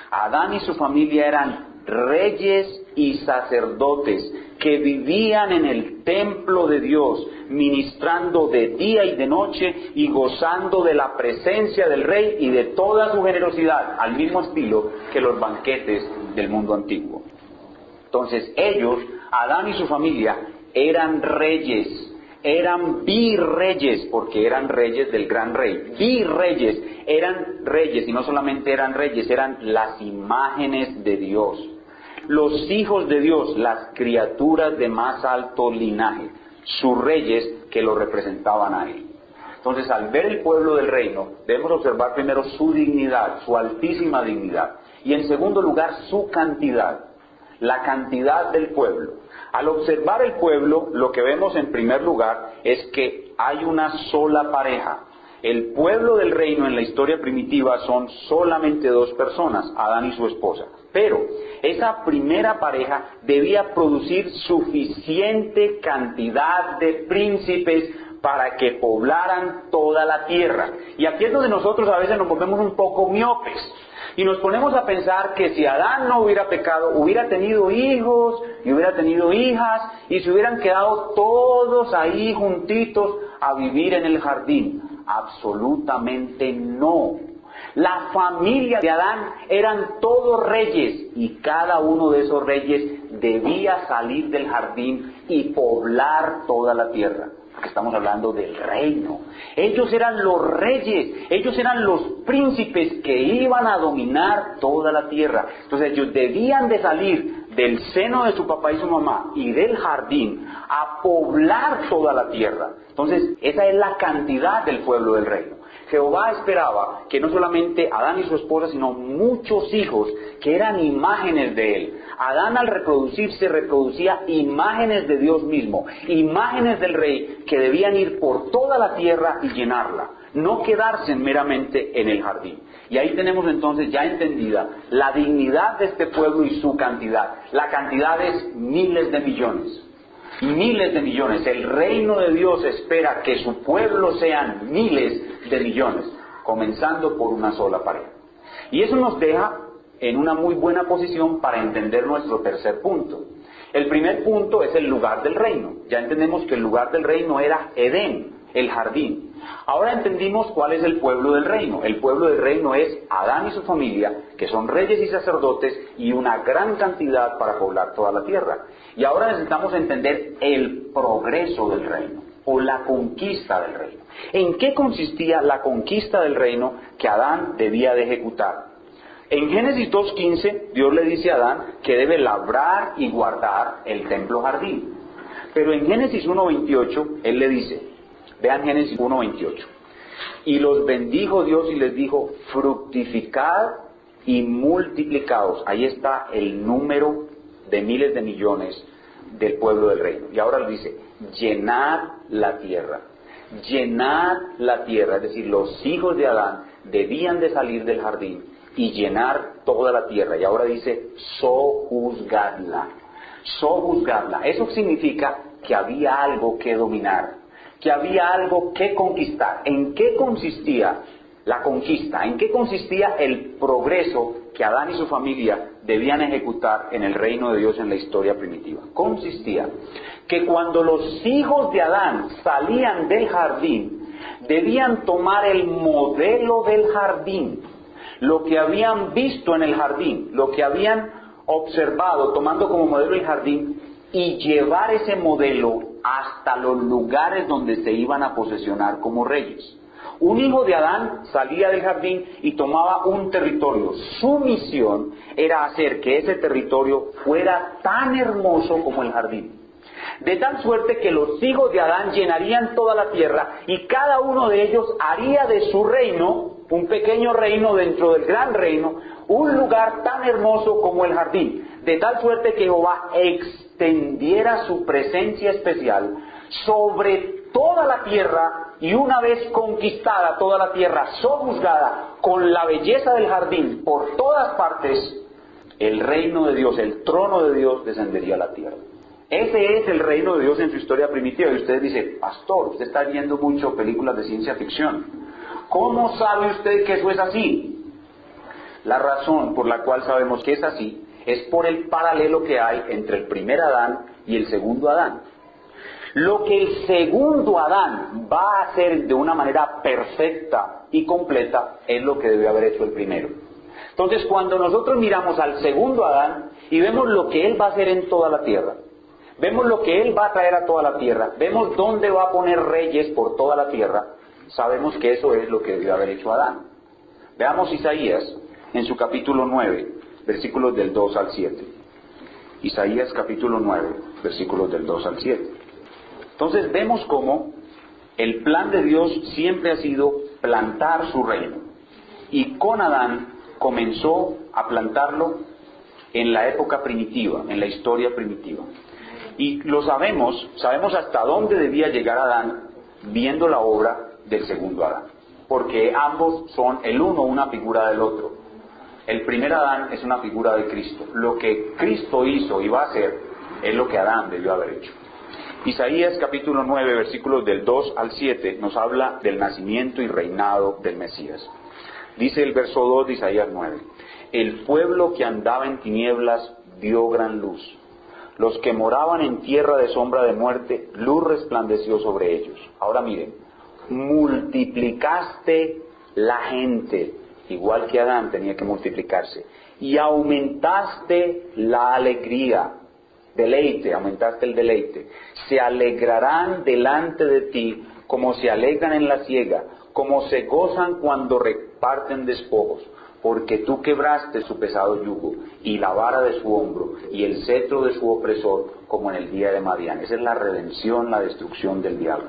Adán y su familia eran reyes y sacerdotes que vivían en el templo de Dios, ministrando de día y de noche y gozando de la presencia del rey y de toda su generosidad, al mismo estilo que los banquetes del mundo antiguo. Entonces ellos, Adán y su familia, eran reyes, eran virreyes, porque eran reyes del gran rey. Virreyes, eran reyes, y no solamente eran reyes, eran las imágenes de Dios. Los hijos de Dios, las criaturas de más alto linaje, sus reyes que lo representaban a Él. Entonces, al ver el pueblo del reino, debemos observar primero su dignidad, su altísima dignidad, y en segundo lugar, su cantidad, la cantidad del pueblo. Al observar el pueblo, lo que vemos en primer lugar es que hay una sola pareja. El pueblo del reino en la historia primitiva son solamente dos personas, Adán y su esposa. Pero esa primera pareja debía producir suficiente cantidad de príncipes para que poblaran toda la tierra. Y aquí es donde nosotros a veces nos volvemos un poco miopes. Y nos ponemos a pensar que si Adán no hubiera pecado, hubiera tenido hijos y hubiera tenido hijas y se hubieran quedado todos ahí juntitos a vivir en el jardín. Absolutamente no. La familia de Adán eran todos reyes y cada uno de esos reyes debía salir del jardín y poblar toda la tierra. Estamos hablando del reino. Ellos eran los reyes, ellos eran los príncipes que iban a dominar toda la tierra. Entonces ellos debían de salir del seno de su papá y su mamá y del jardín a poblar toda la tierra. Entonces esa es la cantidad del pueblo del reino. Jehová esperaba que no solamente Adán y su esposa, sino muchos hijos que eran imágenes de él. Adán al reproducirse reproducía imágenes de Dios mismo, imágenes del rey que debían ir por toda la tierra y llenarla, no quedarse meramente en el jardín. Y ahí tenemos entonces ya entendida la dignidad de este pueblo y su cantidad. La cantidad es miles de millones. Miles de millones. El reino de Dios espera que su pueblo sean miles de millones, comenzando por una sola pareja. Y eso nos deja en una muy buena posición para entender nuestro tercer punto. El primer punto es el lugar del reino. Ya entendemos que el lugar del reino era Edén, el jardín. Ahora entendimos cuál es el pueblo del reino. El pueblo del reino es Adán y su familia, que son reyes y sacerdotes, y una gran cantidad para poblar toda la tierra. Y ahora necesitamos entender el progreso del reino, o la conquista del reino. ¿En qué consistía la conquista del reino que Adán debía de ejecutar? En Génesis 2.15, Dios le dice a Adán que debe labrar y guardar el templo jardín. Pero en Génesis 1.28, Él le dice, vean Génesis 1.28, y los bendijo Dios y les dijo, fructificad y multiplicaos. Ahí está el número de miles de millones del pueblo del reino. Y ahora le dice, llenad la tierra. Llenad la tierra, es decir, los hijos de Adán debían de salir del jardín y llenar toda la tierra. Y ahora dice, sojuzgadla. Sojuzgadla. Eso significa que había algo que dominar, que había algo que conquistar. ¿En qué consistía la conquista? ¿En qué consistía el progreso que Adán y su familia debían ejecutar en el reino de Dios en la historia primitiva? Consistía que cuando los hijos de Adán salían del jardín, debían tomar el modelo del jardín, lo que habían visto en el jardín, lo que habían observado, tomando como modelo el jardín, y llevar ese modelo hasta los lugares donde se iban a posesionar como reyes. Un hijo de Adán salía del jardín y tomaba un territorio. Su misión era hacer que ese territorio fuera tan hermoso como el jardín. De tal suerte que los hijos de Adán llenarían toda la tierra y cada uno de ellos haría de su reino, un pequeño reino dentro del gran reino, un lugar tan hermoso como el jardín. De tal suerte que Jehová extendiera su presencia especial sobre toda la tierra, y una vez conquistada toda la tierra, sojuzgada con la belleza del jardín por todas partes, el reino de Dios, el trono de Dios descendería a la tierra. Ese es el reino de Dios en su historia primitiva. Y usted dice, pastor, usted está viendo mucho películas de ciencia ficción. ¿Cómo sabe usted que eso es así? La razón por la cual sabemos que es así es por el paralelo que hay entre el primer Adán y el segundo Adán. Lo que el segundo Adán va a hacer de una manera perfecta y completa es lo que debe haber hecho el primero. Entonces, cuando nosotros miramos al segundo Adán y vemos lo que él va a hacer en toda la tierra, vemos lo que él va a traer a toda la tierra, vemos dónde va a poner reyes por toda la tierra, sabemos que eso es lo que debió haber hecho Adán. Veamos Isaías en su capítulo 9, versículos del 2 al 7. Isaías capítulo 9, versículos del 2 al 7. Entonces vemos cómo El plan de Dios siempre ha sido plantar su reino. Y con Adán comenzó a plantarlo en la época primitiva, en la historia primitiva. Y lo sabemos hasta dónde debía llegar Adán viendo la obra del segundo Adán. Porque ambos son el uno una figura del otro. El primer Adán es una figura de Cristo. Lo que Cristo hizo y va a hacer es lo que Adán debió haber hecho. Isaías capítulo 9, versículos del 2 al 7, nos habla del nacimiento y reinado del Mesías. Dice el verso 2 de Isaías 9, el pueblo que andaba en tinieblas vio gran luz. Los que moraban en tierra de sombra de muerte, luz resplandeció sobre ellos. Ahora miren, multiplicaste la gente, igual que Adán tenía que multiplicarse, y aumentaste la alegría. Deleite, aumentaste el deleite. Se alegrarán delante de ti como se alegran en la siega, como se gozan cuando reparten despojos, porque tú quebraste su pesado yugo y la vara de su hombro y el cetro de su opresor, como en el día de Madián. Esa es la redención, la destrucción del diablo.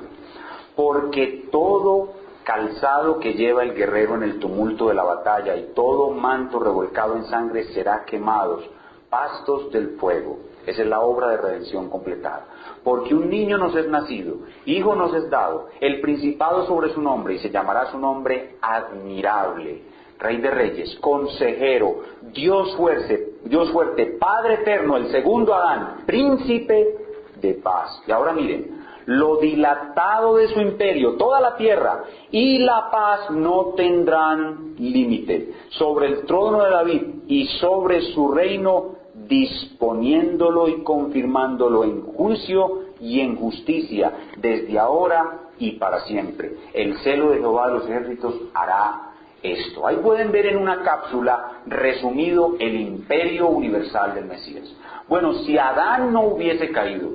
Porque todo calzado que lleva el guerrero en el tumulto de la batalla y todo manto revolcado en sangre será quemados, pastos del fuego. Esa es la obra de redención completada. Porque un niño nos es nacido, hijo nos es dado, el principado sobre su nombre, y se llamará su nombre admirable, Rey de Reyes, Consejero, Dios fuerte, Padre eterno, el segundo Adán, Príncipe de paz. Y ahora miren, lo dilatado de su imperio, toda la tierra y la paz no tendrán límite, sobre el trono de David y sobre su reino, disponiéndolo y confirmándolo en juicio y en justicia, desde ahora y para siempre. El celo de Jehová de los ejércitos hará esto. Ahí pueden ver en una cápsula resumido el imperio universal del Mesías. Bueno, si Adán no hubiese caído,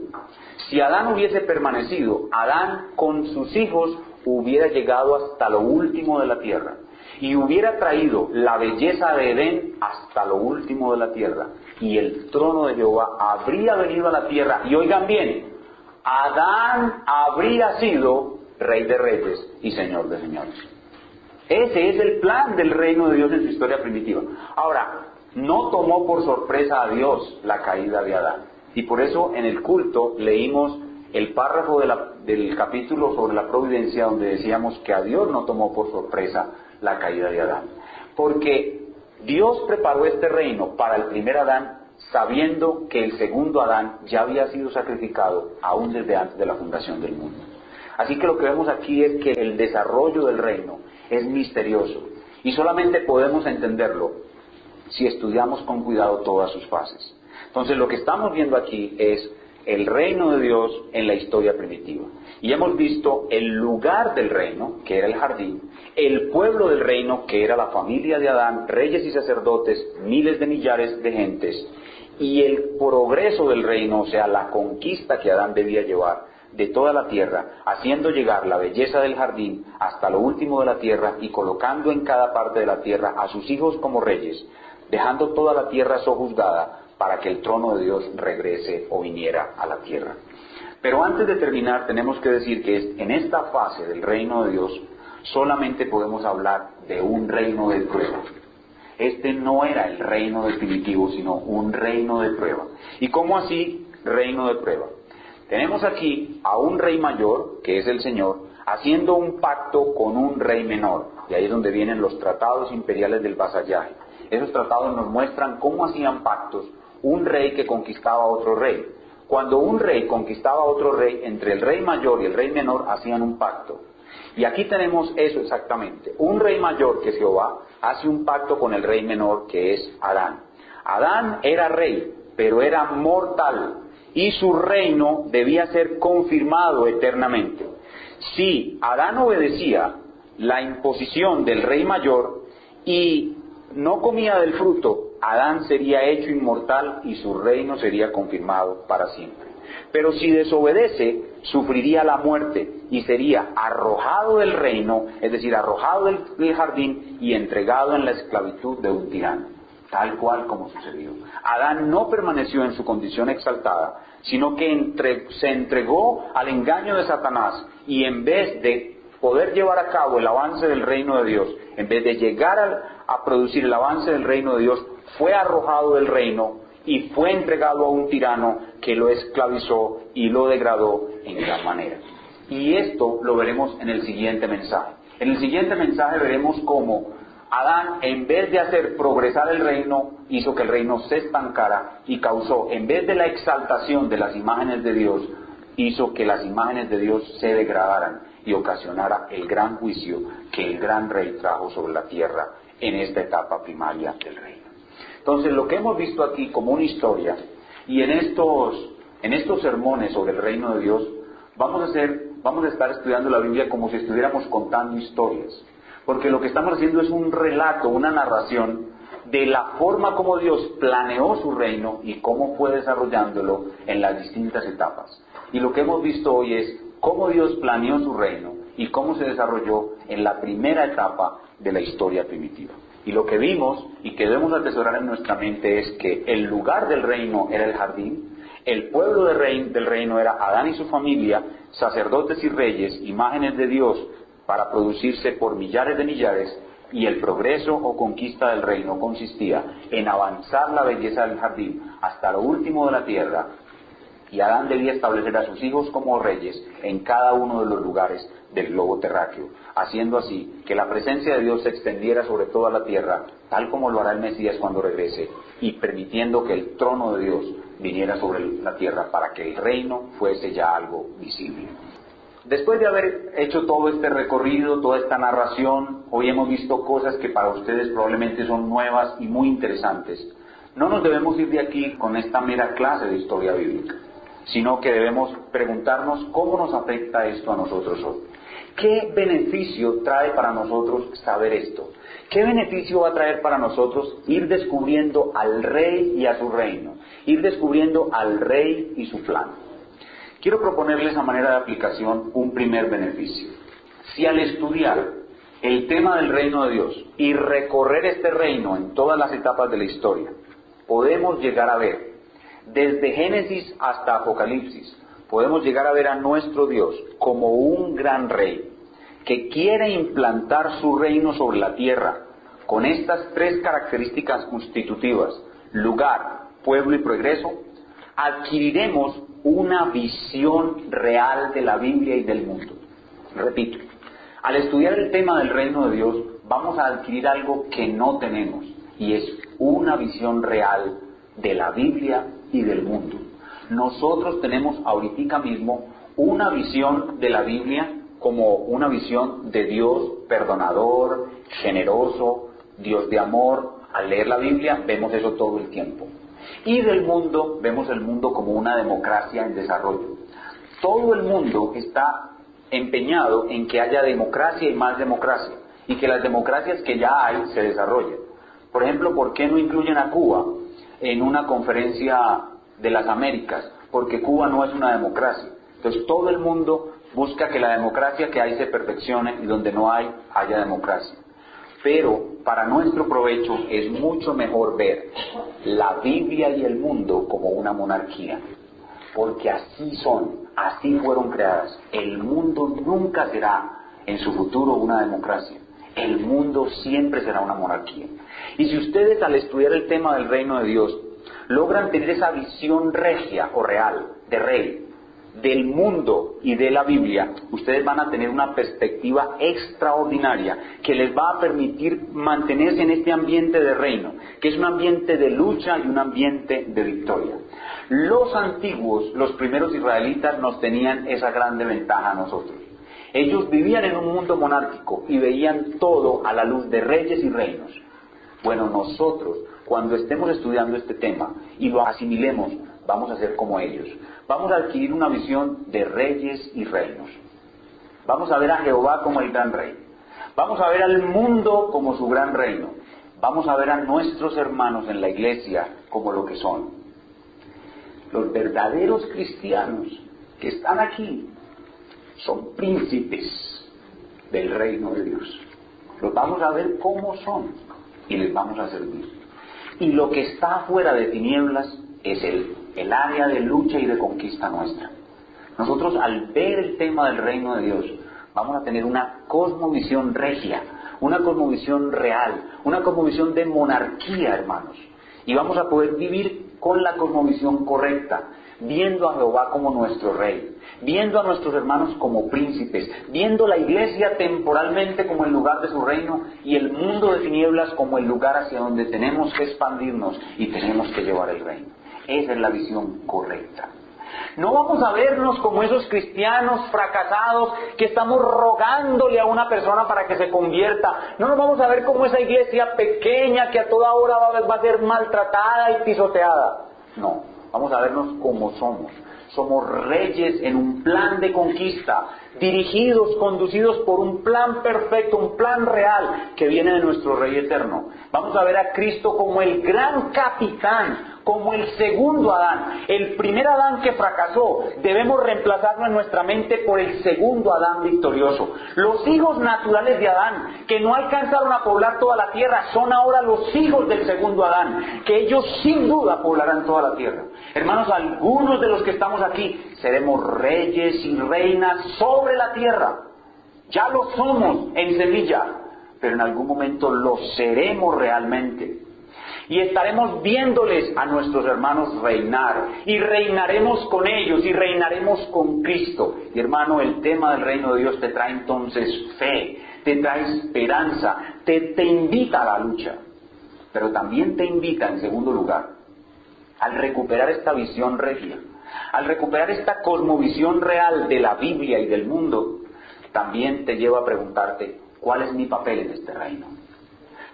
si Adán hubiese permanecido, Adán con sus hijos hubiera llegado hasta lo último de la tierra y hubiera traído la belleza de Edén hasta lo último de la tierra, y el trono de Jehová habría venido a la tierra. Y oigan bien, Adán habría sido Rey de Reyes y Señor de Señores. Ese es el plan del reino de Dios en su historia primitiva. Ahora, no tomó por sorpresa a Dios la caída de Adán. Y por eso en el culto leímos el párrafo del capítulo sobre la providencia, donde decíamos que a Dios no tomó por sorpresa la caída de Adán. Porque Dios preparó este reino para el primer Adán, sabiendo que el segundo Adán ya había sido sacrificado aún desde antes de la fundación del mundo. Así que lo que vemos aquí es que el desarrollo del reino es misterioso y solamente podemos entenderlo si estudiamos con cuidado todas sus fases. Entonces lo que estamos viendo aquí es el reino de Dios en la historia primitiva. Y hemos visto el lugar del reino, que era el jardín, el pueblo del reino, que era la familia de Adán, reyes y sacerdotes, miles de millares de gentes, y el progreso del reino, o sea, la conquista que Adán debía llevar de toda la tierra, haciendo llegar la belleza del jardín hasta lo último de la tierra y colocando en cada parte de la tierra a sus hijos como reyes, dejando toda la tierra sojuzgada para que el trono de Dios regrese o viniera a la tierra. Pero antes de terminar, tenemos que decir que en esta fase del reino de Dios solamente podemos hablar de un reino de prueba. Este no era el reino definitivo, sino un reino de prueba. ¿Y cómo así reino de prueba? Tenemos aquí a un rey mayor, que es el Señor, haciendo un pacto con un rey menor. Y ahí es donde vienen los tratados imperiales del vasallaje. Esos tratados nos muestran cómo hacían pactos un rey que conquistaba a otro rey. Cuando un rey conquistaba a otro rey, entre el rey mayor y el rey menor hacían un pacto. Y aquí tenemos eso exactamente. Un rey mayor, que es Jehová, hace un pacto con el rey menor, que es Adán. Adán era rey, pero era mortal, y su reino debía ser confirmado eternamente. Si Adán obedecía la imposición del rey mayor y no comía del fruto, Adán sería hecho inmortal y su reino sería confirmado para siempre. Pero si desobedece, sufriría la muerte y sería arrojado del reino, es decir, arrojado del jardín y entregado en la esclavitud de un tirano, tal cual como sucedió. Adán no permaneció en su condición exaltada, sino que se entregó al engaño de Satanás, y en vez de poder llevar a cabo el avance del reino de Dios, en vez de llegar a producir el avance del reino de Dios, fue arrojado del reino y fue entregado a un tirano que lo esclavizó y lo degradó en gran manera. Y esto lo veremos en el siguiente mensaje. En el siguiente mensaje veremos cómo Adán, en vez de hacer progresar el reino, hizo que el reino se estancara y causó, en vez de la exaltación de las imágenes de Dios, hizo que las imágenes de Dios se degradaran y ocasionara el gran juicio que el gran rey trajo sobre la tierra en esta etapa primaria del reino. Entonces, lo que hemos visto aquí como una historia, y en estos sermones sobre el reino de Dios, vamos a estar estudiando la Biblia como si estuviéramos contando historias. Porque lo que estamos haciendo es un relato, una narración de la forma como Dios planeó su reino y cómo fue desarrollándolo en las distintas etapas. Y lo que hemos visto hoy es cómo Dios planeó su reino y cómo se desarrolló en la primera etapa de la historia primitiva. Y lo que vimos y que debemos atesorar en nuestra mente es que el lugar del reino era el jardín, el pueblo del reino era Adán y su familia, sacerdotes y reyes, imágenes de Dios para producirse por millares de millares, y el progreso o conquista del reino consistía en avanzar la belleza del jardín hasta lo último de la tierra, y Adán debía establecer a sus hijos como reyes en cada uno de los lugares del globo terráqueo, haciendo así que la presencia de Dios se extendiera sobre toda la tierra, tal como lo hará el Mesías cuando regrese, y permitiendo que el trono de Dios viniera sobre la tierra para que el reino fuese ya algo visible. Después de haber hecho todo este recorrido, toda esta narración, hoy hemos visto cosas que para ustedes probablemente son nuevas y muy interesantes. No nos debemos ir de aquí con esta mera clase de historia bíblica, sino que debemos preguntarnos cómo nos afecta esto a nosotros hoy. ¿Qué beneficio trae para nosotros saber esto? ¿Qué beneficio va a traer para nosotros ir descubriendo al rey y a su reino? Ir descubriendo al rey y su plan. Quiero proponerles a manera de aplicación un primer beneficio. Si al estudiar el tema del reino de Dios y recorrer este reino en todas las etapas de la historia, podemos llegar a ver, desde Génesis hasta Apocalipsis, podemos llegar a ver a nuestro Dios como un gran rey que quiere implantar su reino sobre la tierra con estas tres características constitutivas: lugar, pueblo y progreso. Adquiriremos una visión real de la Biblia y del mundo. Repito, al estudiar el tema del reino de Dios, vamos a adquirir algo que no tenemos, y es una visión real de la Biblia y del mundo. Nosotros tenemos ahorita mismo una visión de la Biblia como una visión de Dios perdonador, generoso, Dios de amor. Al leer la Biblia vemos eso todo el tiempo. Y del mundo, vemos el mundo como una democracia en desarrollo. Todo el mundo está empeñado en que haya democracia y más democracia, y que las democracias que ya hay se desarrollen. Por ejemplo, ¿por qué no incluyen a Cuba en una conferencia de las Américas? Porque Cuba no es una democracia. Entonces todo el mundo busca que la democracia que hay se perfeccione, y donde no hay, haya democracia. Pero para nuestro provecho es mucho mejor ver la Biblia y el mundo como una monarquía, porque así fueron creadas. El mundo nunca será en su futuro una democracia, el mundo siempre será una monarquía. Y si ustedes, al estudiar el tema del reino de Dios, logran tener esa visión regia o real de rey, del mundo y de la Biblia, ustedes van a tener una perspectiva extraordinaria que les va a permitir mantenerse en este ambiente de reino, que es un ambiente de lucha y un ambiente de victoria. Los antiguos, los primeros israelitas, nos tenían esa grande ventaja a nosotros. Ellos vivían en un mundo monárquico y veían todo a la luz de reyes y reinos. Bueno, nosotros, cuando estemos estudiando este tema y lo asimilemos, vamos a ser como ellos. Vamos a adquirir una visión de reyes y reinos. Vamos a ver a Jehová como el gran rey. Vamos a ver al mundo como su gran reino. Vamos a ver a nuestros hermanos en la iglesia como lo que son. Los verdaderos cristianos que están aquí son príncipes del reino de Dios. Los vamos a ver cómo son y les vamos a servir. Y lo que está afuera de tinieblas es el el área de lucha y de conquista nuestra. Nosotros, al ver el tema del reino de Dios, vamos a tener una cosmovisión regia, una cosmovisión real, una cosmovisión de monarquía, hermanos. Y vamos a poder vivir con la cosmovisión correcta, viendo a Jehová como nuestro rey, viendo a nuestros hermanos como príncipes, viendo la iglesia temporalmente como el lugar de su reino y el mundo de tinieblas como el lugar hacia donde tenemos que expandirnos y tenemos que llevar el reino. Esa es la visión correcta. No vamos a vernos como esos cristianos fracasados que estamos rogándole a una persona para que se convierta. No nos vamos a ver como esa iglesia pequeña que a toda hora va a ser maltratada y pisoteada. No, vamos a vernos como somos. Somos reyes en un plan de conquista, dirigidos, conducidos por un plan perfecto, un plan real que viene de nuestro Rey eterno. Vamos a ver a Cristo como el gran capitán, como el segundo Adán. El primer Adán que fracasó, debemos reemplazarlo en nuestra mente por el segundo Adán victorioso. Los hijos naturales de Adán, que no alcanzaron a poblar toda la tierra, son ahora los hijos del segundo Adán, que ellos sin duda poblarán toda la tierra. Hermanos, algunos de los que estamos aquí seremos reyes y reinas sobre la tierra. Ya lo somos en Sevilla, pero en algún momento lo seremos realmente. Y estaremos viéndoles a nuestros hermanos reinar, y reinaremos con ellos, y reinaremos con Cristo. Y hermano, el tema del reino de Dios te trae entonces fe, te trae esperanza, te invita a la lucha. Pero también te invita, en segundo lugar, al recuperar esta visión regia, al recuperar esta cosmovisión real de la Biblia y del mundo, también te lleva a preguntarte, ¿cuál es mi papel en este reino?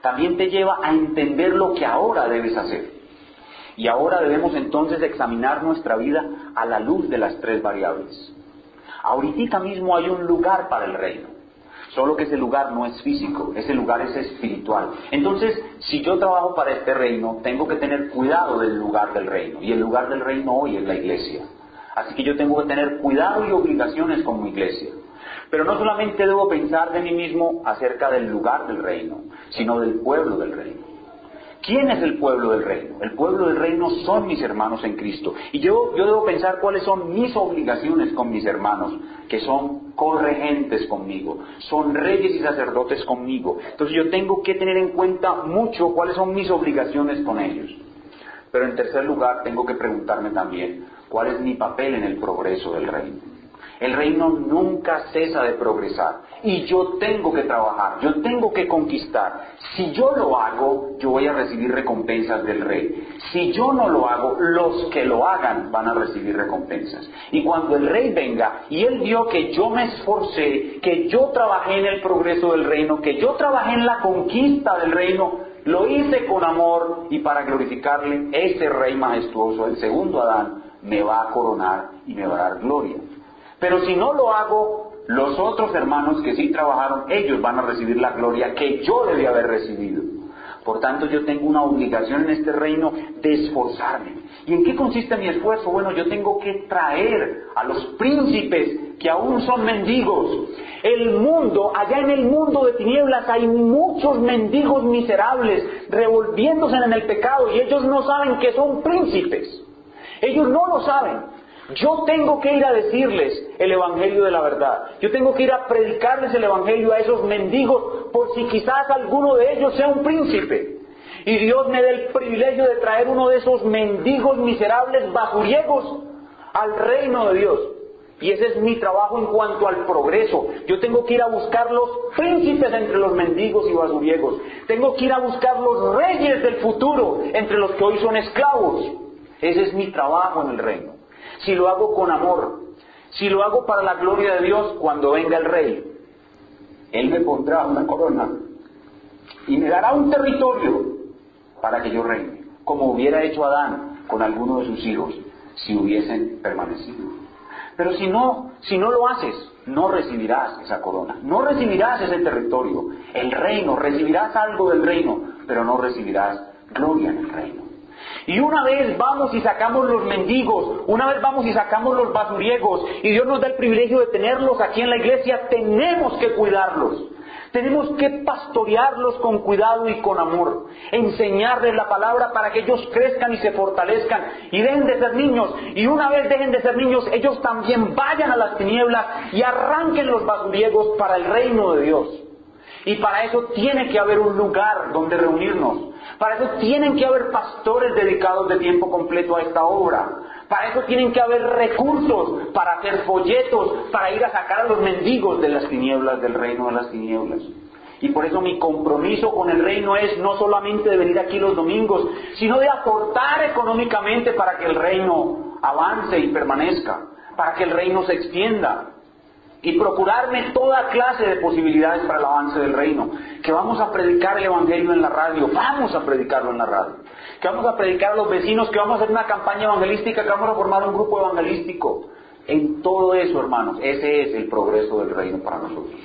También te lleva a entender lo que ahora debes hacer. Y ahora debemos entonces examinar nuestra vida a la luz de las tres variables. Ahorita mismo hay un lugar para el reino, solo que ese lugar no es físico, ese lugar es espiritual. Entonces, si yo trabajo para este reino, tengo que tener cuidado del lugar del reino. Y el lugar del reino hoy es la iglesia. Así que yo tengo que tener cuidado y obligaciones con mi iglesia. Pero no solamente debo pensar de mí mismo acerca del lugar del reino, sino del pueblo del reino. ¿Quién es el pueblo del reino? El pueblo del reino son mis hermanos en Cristo. Y yo debo pensar cuáles son mis obligaciones con mis hermanos, que son corregentes conmigo, son reyes y sacerdotes conmigo. Entonces yo tengo que tener en cuenta mucho cuáles son mis obligaciones con ellos. Pero en tercer lugar, tengo que preguntarme también cuál es mi papel en el progreso del reino. El reino nunca cesa de progresar y yo tengo que trabajar, yo tengo que conquistar. Si yo lo hago, yo voy a recibir recompensas del rey. Si yo no lo hago, los que lo hagan van a recibir recompensas. Y cuando el rey venga y él vio que yo me esforcé, que yo trabajé en el progreso del reino, que yo trabajé en la conquista del reino, lo hice con amor y para glorificarle, ese rey majestuoso, el segundo Adán, me va a coronar y me va a dar gloria. Pero si no lo hago, los otros hermanos que sí trabajaron, ellos van a recibir la gloria que yo debí haber recibido. Por tanto, yo tengo una obligación en este reino de esforzarme. ¿Y en qué consiste mi esfuerzo? Bueno, yo tengo que traer a los príncipes que aún son mendigos. El mundo, allá en el mundo de tinieblas hay muchos mendigos miserables revolviéndose en el pecado y ellos no saben que son príncipes. Ellos no lo saben. Yo tengo que ir a decirles el evangelio de la verdad. Yo tengo que ir a predicarles el evangelio a esos mendigos por si quizás alguno de ellos sea un príncipe. Y Dios me dé el privilegio de traer uno de esos mendigos miserables basuriegos al reino de Dios. Y ese es mi trabajo en cuanto al progreso. Yo tengo que ir a buscar los príncipes entre los mendigos y basuriegos. Tengo que ir a buscar los reyes del futuro entre los que hoy son esclavos. Ese es mi trabajo en el reino. Si lo hago con amor, si lo hago para la gloria de Dios, cuando venga el rey, Él me pondrá una corona y me dará un territorio para que yo reine, como hubiera hecho Adán con alguno de sus hijos, si hubiesen permanecido. Pero si no lo haces, no recibirás esa corona, no recibirás ese territorio, el reino, recibirás algo del reino, pero no recibirás gloria en el reino. Y una vez vamos y sacamos los mendigos, una vez vamos y sacamos los basuriegos, y Dios nos da el privilegio de tenerlos aquí en la iglesia, tenemos que cuidarlos. Tenemos que pastorearlos con cuidado y con amor, enseñarles la palabra para que ellos crezcan y se fortalezcan y dejen de ser niños. Y una vez dejen de ser niños, ellos también vayan a las tinieblas y arranquen los basuriegos para el reino de Dios. Y para eso tiene que haber un lugar donde reunirnos. Para eso tienen que haber pastores dedicados de tiempo completo a esta obra. Para eso tienen que haber recursos para hacer folletos, para ir a sacar a los mendigos de las tinieblas, del reino de las tinieblas. Y por eso mi compromiso con el reino es no solamente de venir aquí los domingos, sino de aportar económicamente para que el reino avance y permanezca, para que el reino se extienda. Y procurarme toda clase de posibilidades para el avance del reino. Que vamos a predicar el evangelio en la radio, vamos a predicarlo en la radio. Que vamos a predicar a los vecinos, que vamos a hacer una campaña evangelística, que vamos a formar un grupo evangelístico. En todo eso, hermanos, ese es el progreso del reino para nosotros.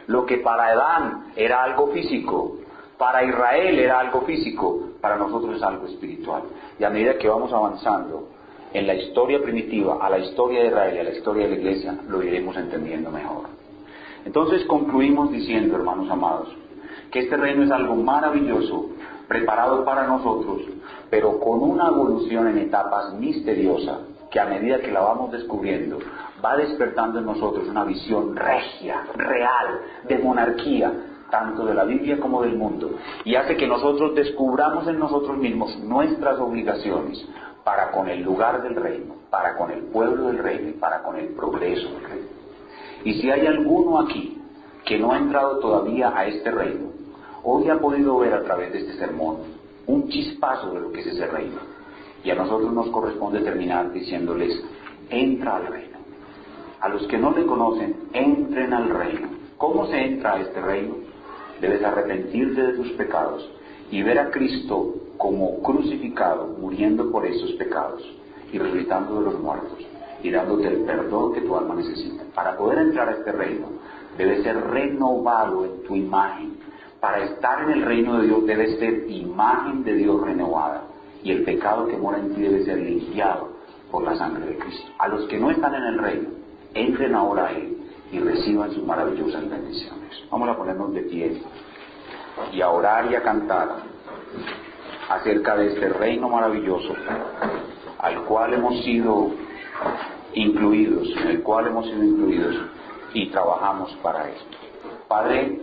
Lo que para Adán era algo físico, para Israel era algo físico, para nosotros es algo espiritual. Y a medida que vamos avanzando en la historia primitiva, a la historia de Israel y a la historia de la iglesia, lo iremos entendiendo mejor. Entonces concluimos diciendo, hermanos amados, que este reino es algo maravilloso, preparado para nosotros, pero con una evolución en etapas misteriosas, que a medida que la vamos descubriendo, va despertando en nosotros una visión regia, real, de monarquía, tanto de la Biblia como del mundo, y hace que nosotros descubramos en nosotros mismos nuestras obligaciones, para con el lugar del reino, para con el pueblo del reino y para con el progreso del reino. Y si hay alguno aquí que no ha entrado todavía a este reino, hoy ha podido ver a través de este sermón un chispazo de lo que es ese reino. Y a nosotros nos corresponde terminar diciéndoles, entra al reino. A los que no le conocen, entren al reino. ¿Cómo se entra a este reino? Debes arrepentirte de tus pecados y ver a Cristo como crucificado, muriendo por esos pecados y resucitando de los muertos y dándote el perdón que tu alma necesita. Para poder entrar a este reino, debes ser renovado en tu imagen. Para estar en el reino de Dios, debes ser imagen de Dios renovada, y el pecado que mora en ti debe ser limpiado por la sangre de Cristo. A los que no están en el reino, entren ahora a Él y reciban sus maravillosas bendiciones. Vamos a ponernos de pie y a orar y a cantar acerca de este reino maravilloso al cual hemos sido incluidos, en el cual hemos sido incluidos y trabajamos para esto. Padre,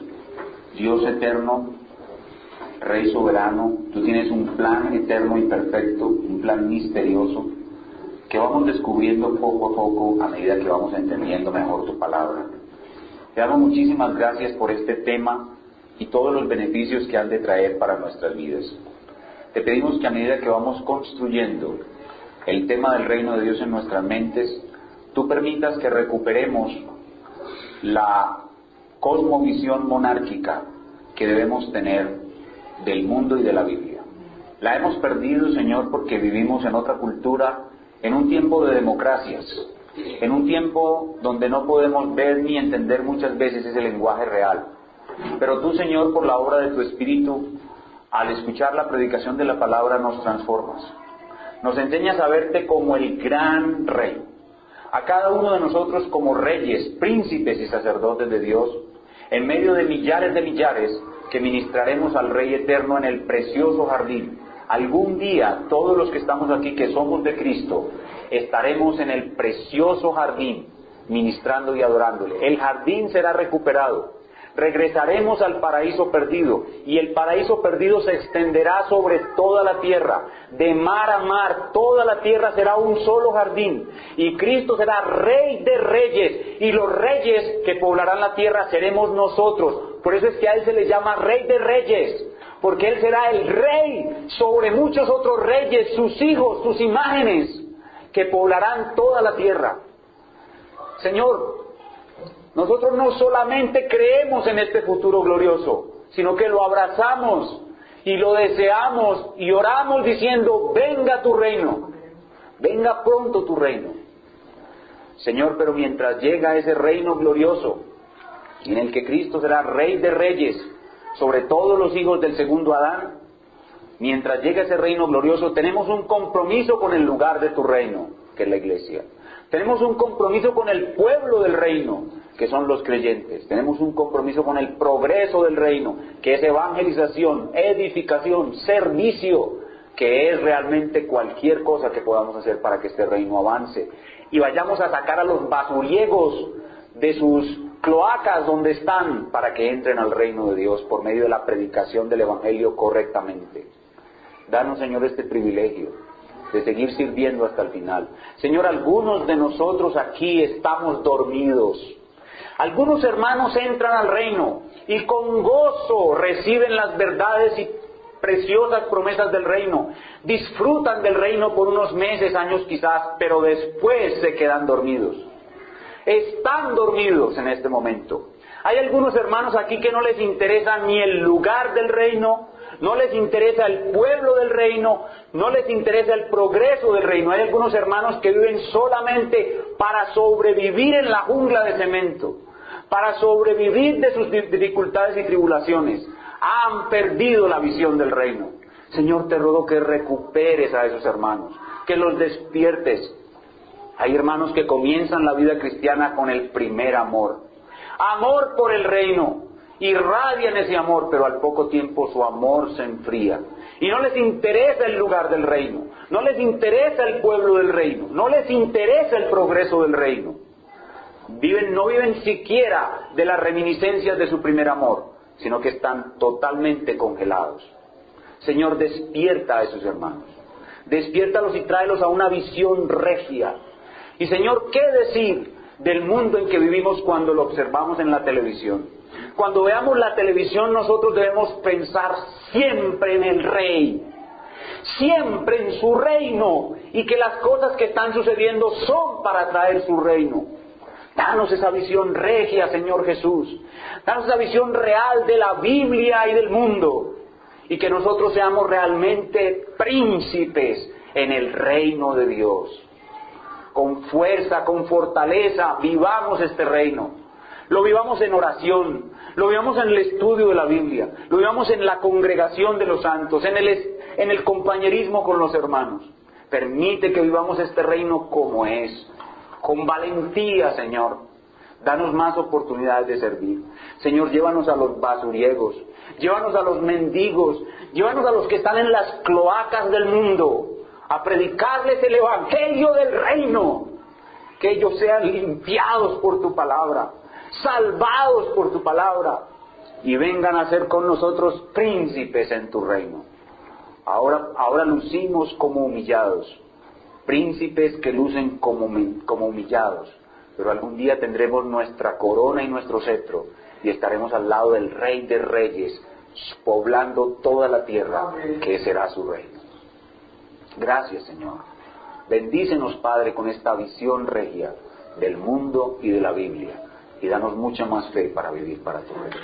Dios eterno, Rey soberano, tú tienes un plan eterno y perfecto, un plan misterioso que vamos descubriendo poco a poco a medida que vamos entendiendo mejor tu palabra. Te damos muchísimas gracias por este tema y todos los beneficios que han de traer para nuestras vidas. Te pedimos que a medida que vamos construyendo el tema del reino de Dios en nuestras mentes, tú permitas que recuperemos la cosmovisión monárquica que debemos tener del mundo y de la Biblia. La hemos perdido, Señor, porque vivimos en otra cultura, en un tiempo de democracias, en un tiempo donde no podemos ver ni entender muchas veces ese lenguaje real. Pero tú, Señor, por la obra de tu Espíritu, al escuchar la predicación de la palabra nos transformas. Nos enseñas a verte como el gran Rey. A cada uno de nosotros como reyes, príncipes y sacerdotes de Dios, en medio de millares que ministraremos al Rey eterno en el precioso jardín. Algún día, todos los que estamos aquí, que somos de Cristo, estaremos en el precioso jardín, ministrando y adorándole. El jardín será recuperado. Regresaremos al paraíso perdido, y el paraíso perdido se extenderá sobre toda la tierra, de mar a mar. Toda la tierra será un solo jardín, y Cristo será Rey de reyes, y los reyes que poblarán la tierra seremos nosotros. Por eso es que a Él se le llama Rey de reyes, porque Él será el Rey sobre muchos otros reyes, sus hijos, sus imágenes, que poblarán toda la tierra. Señor, nosotros no solamente creemos en este futuro glorioso, sino que lo abrazamos y lo deseamos y oramos diciendo, venga tu reino, venga pronto tu reino. Señor, pero mientras llega ese reino glorioso, en el que Cristo será Rey de reyes sobre todos los hijos del segundo Adán, mientras llega ese reino glorioso, tenemos un compromiso con el lugar de tu reino, que es la iglesia. Tenemos un compromiso con el pueblo del reino, que son los creyentes. Tenemos un compromiso con el progreso del reino, que es evangelización, edificación, servicio, que es realmente cualquier cosa que podamos hacer para que este reino avance. Y vayamos a sacar a los basuriegos de sus cloacas donde están, para que entren al reino de Dios por medio de la predicación del evangelio correctamente. Danos, Señor, este privilegio de seguir sirviendo hasta el final. Señor, algunos de nosotros aquí estamos dormidos. Algunos hermanos entran al reino y con gozo reciben las verdades y preciosas promesas del reino. Disfrutan del reino por unos meses, años quizás, pero después se quedan dormidos. Están dormidos en este momento. Hay algunos hermanos aquí que no les interesa ni el lugar del reino, no les interesa el pueblo del reino, no les interesa el progreso del reino. Hay algunos hermanos que viven solamente para sobrevivir en la jungla de cemento, para sobrevivir de sus dificultades y tribulaciones. Han perdido la visión del reino. Señor, te ruego que recuperes a esos hermanos, que los despiertes. Hay hermanos que comienzan la vida cristiana con el primer amor. Amor por el reino. Irradian ese amor, pero al poco tiempo su amor se enfría. Y no les interesa el lugar del reino. No les interesa el pueblo del reino. No les interesa el progreso del reino. No viven siquiera de las reminiscencias de su primer amor, sino que están totalmente congelados. Señor, despierta a esos hermanos. Despiértalos y tráelos a una visión regia. Y Señor, ¿qué decir del mundo en que vivimos cuando lo observamos en la televisión? Cuando veamos la televisión, nosotros debemos pensar siempre en el Rey, siempre en su reino, y que las cosas que están sucediendo son para traer su reino. Danos esa visión regia, Señor Jesús. Danos esa visión real de la Biblia y del mundo, y que nosotros seamos realmente príncipes en el reino de Dios. Con fuerza, con fortaleza, vivamos este reino. Lo vivamos en oración, lo vivamos en el estudio de la Biblia, lo vivamos en la congregación de los santos, en el compañerismo con los hermanos. Permite que vivamos este reino como es, con valentía, Señor. Danos más oportunidades de servir. Señor, llévanos a los basuriegos, llévanos a los mendigos, llévanos a los que están en las cloacas del mundo, a predicarles el evangelio del reino, que ellos sean limpiados por tu palabra, salvados por tu palabra, y vengan a ser con nosotros príncipes en tu reino. Ahora lucimos como humillados, príncipes que lucen como humillados, pero algún día tendremos nuestra corona y nuestro cetro, y estaremos al lado del Rey de Reyes, poblando toda la tierra, que será su reino. Gracias, Señor. Bendícenos, Padre, con esta visión regia del mundo y de la Biblia, y danos mucha más fe para vivir para tu reino.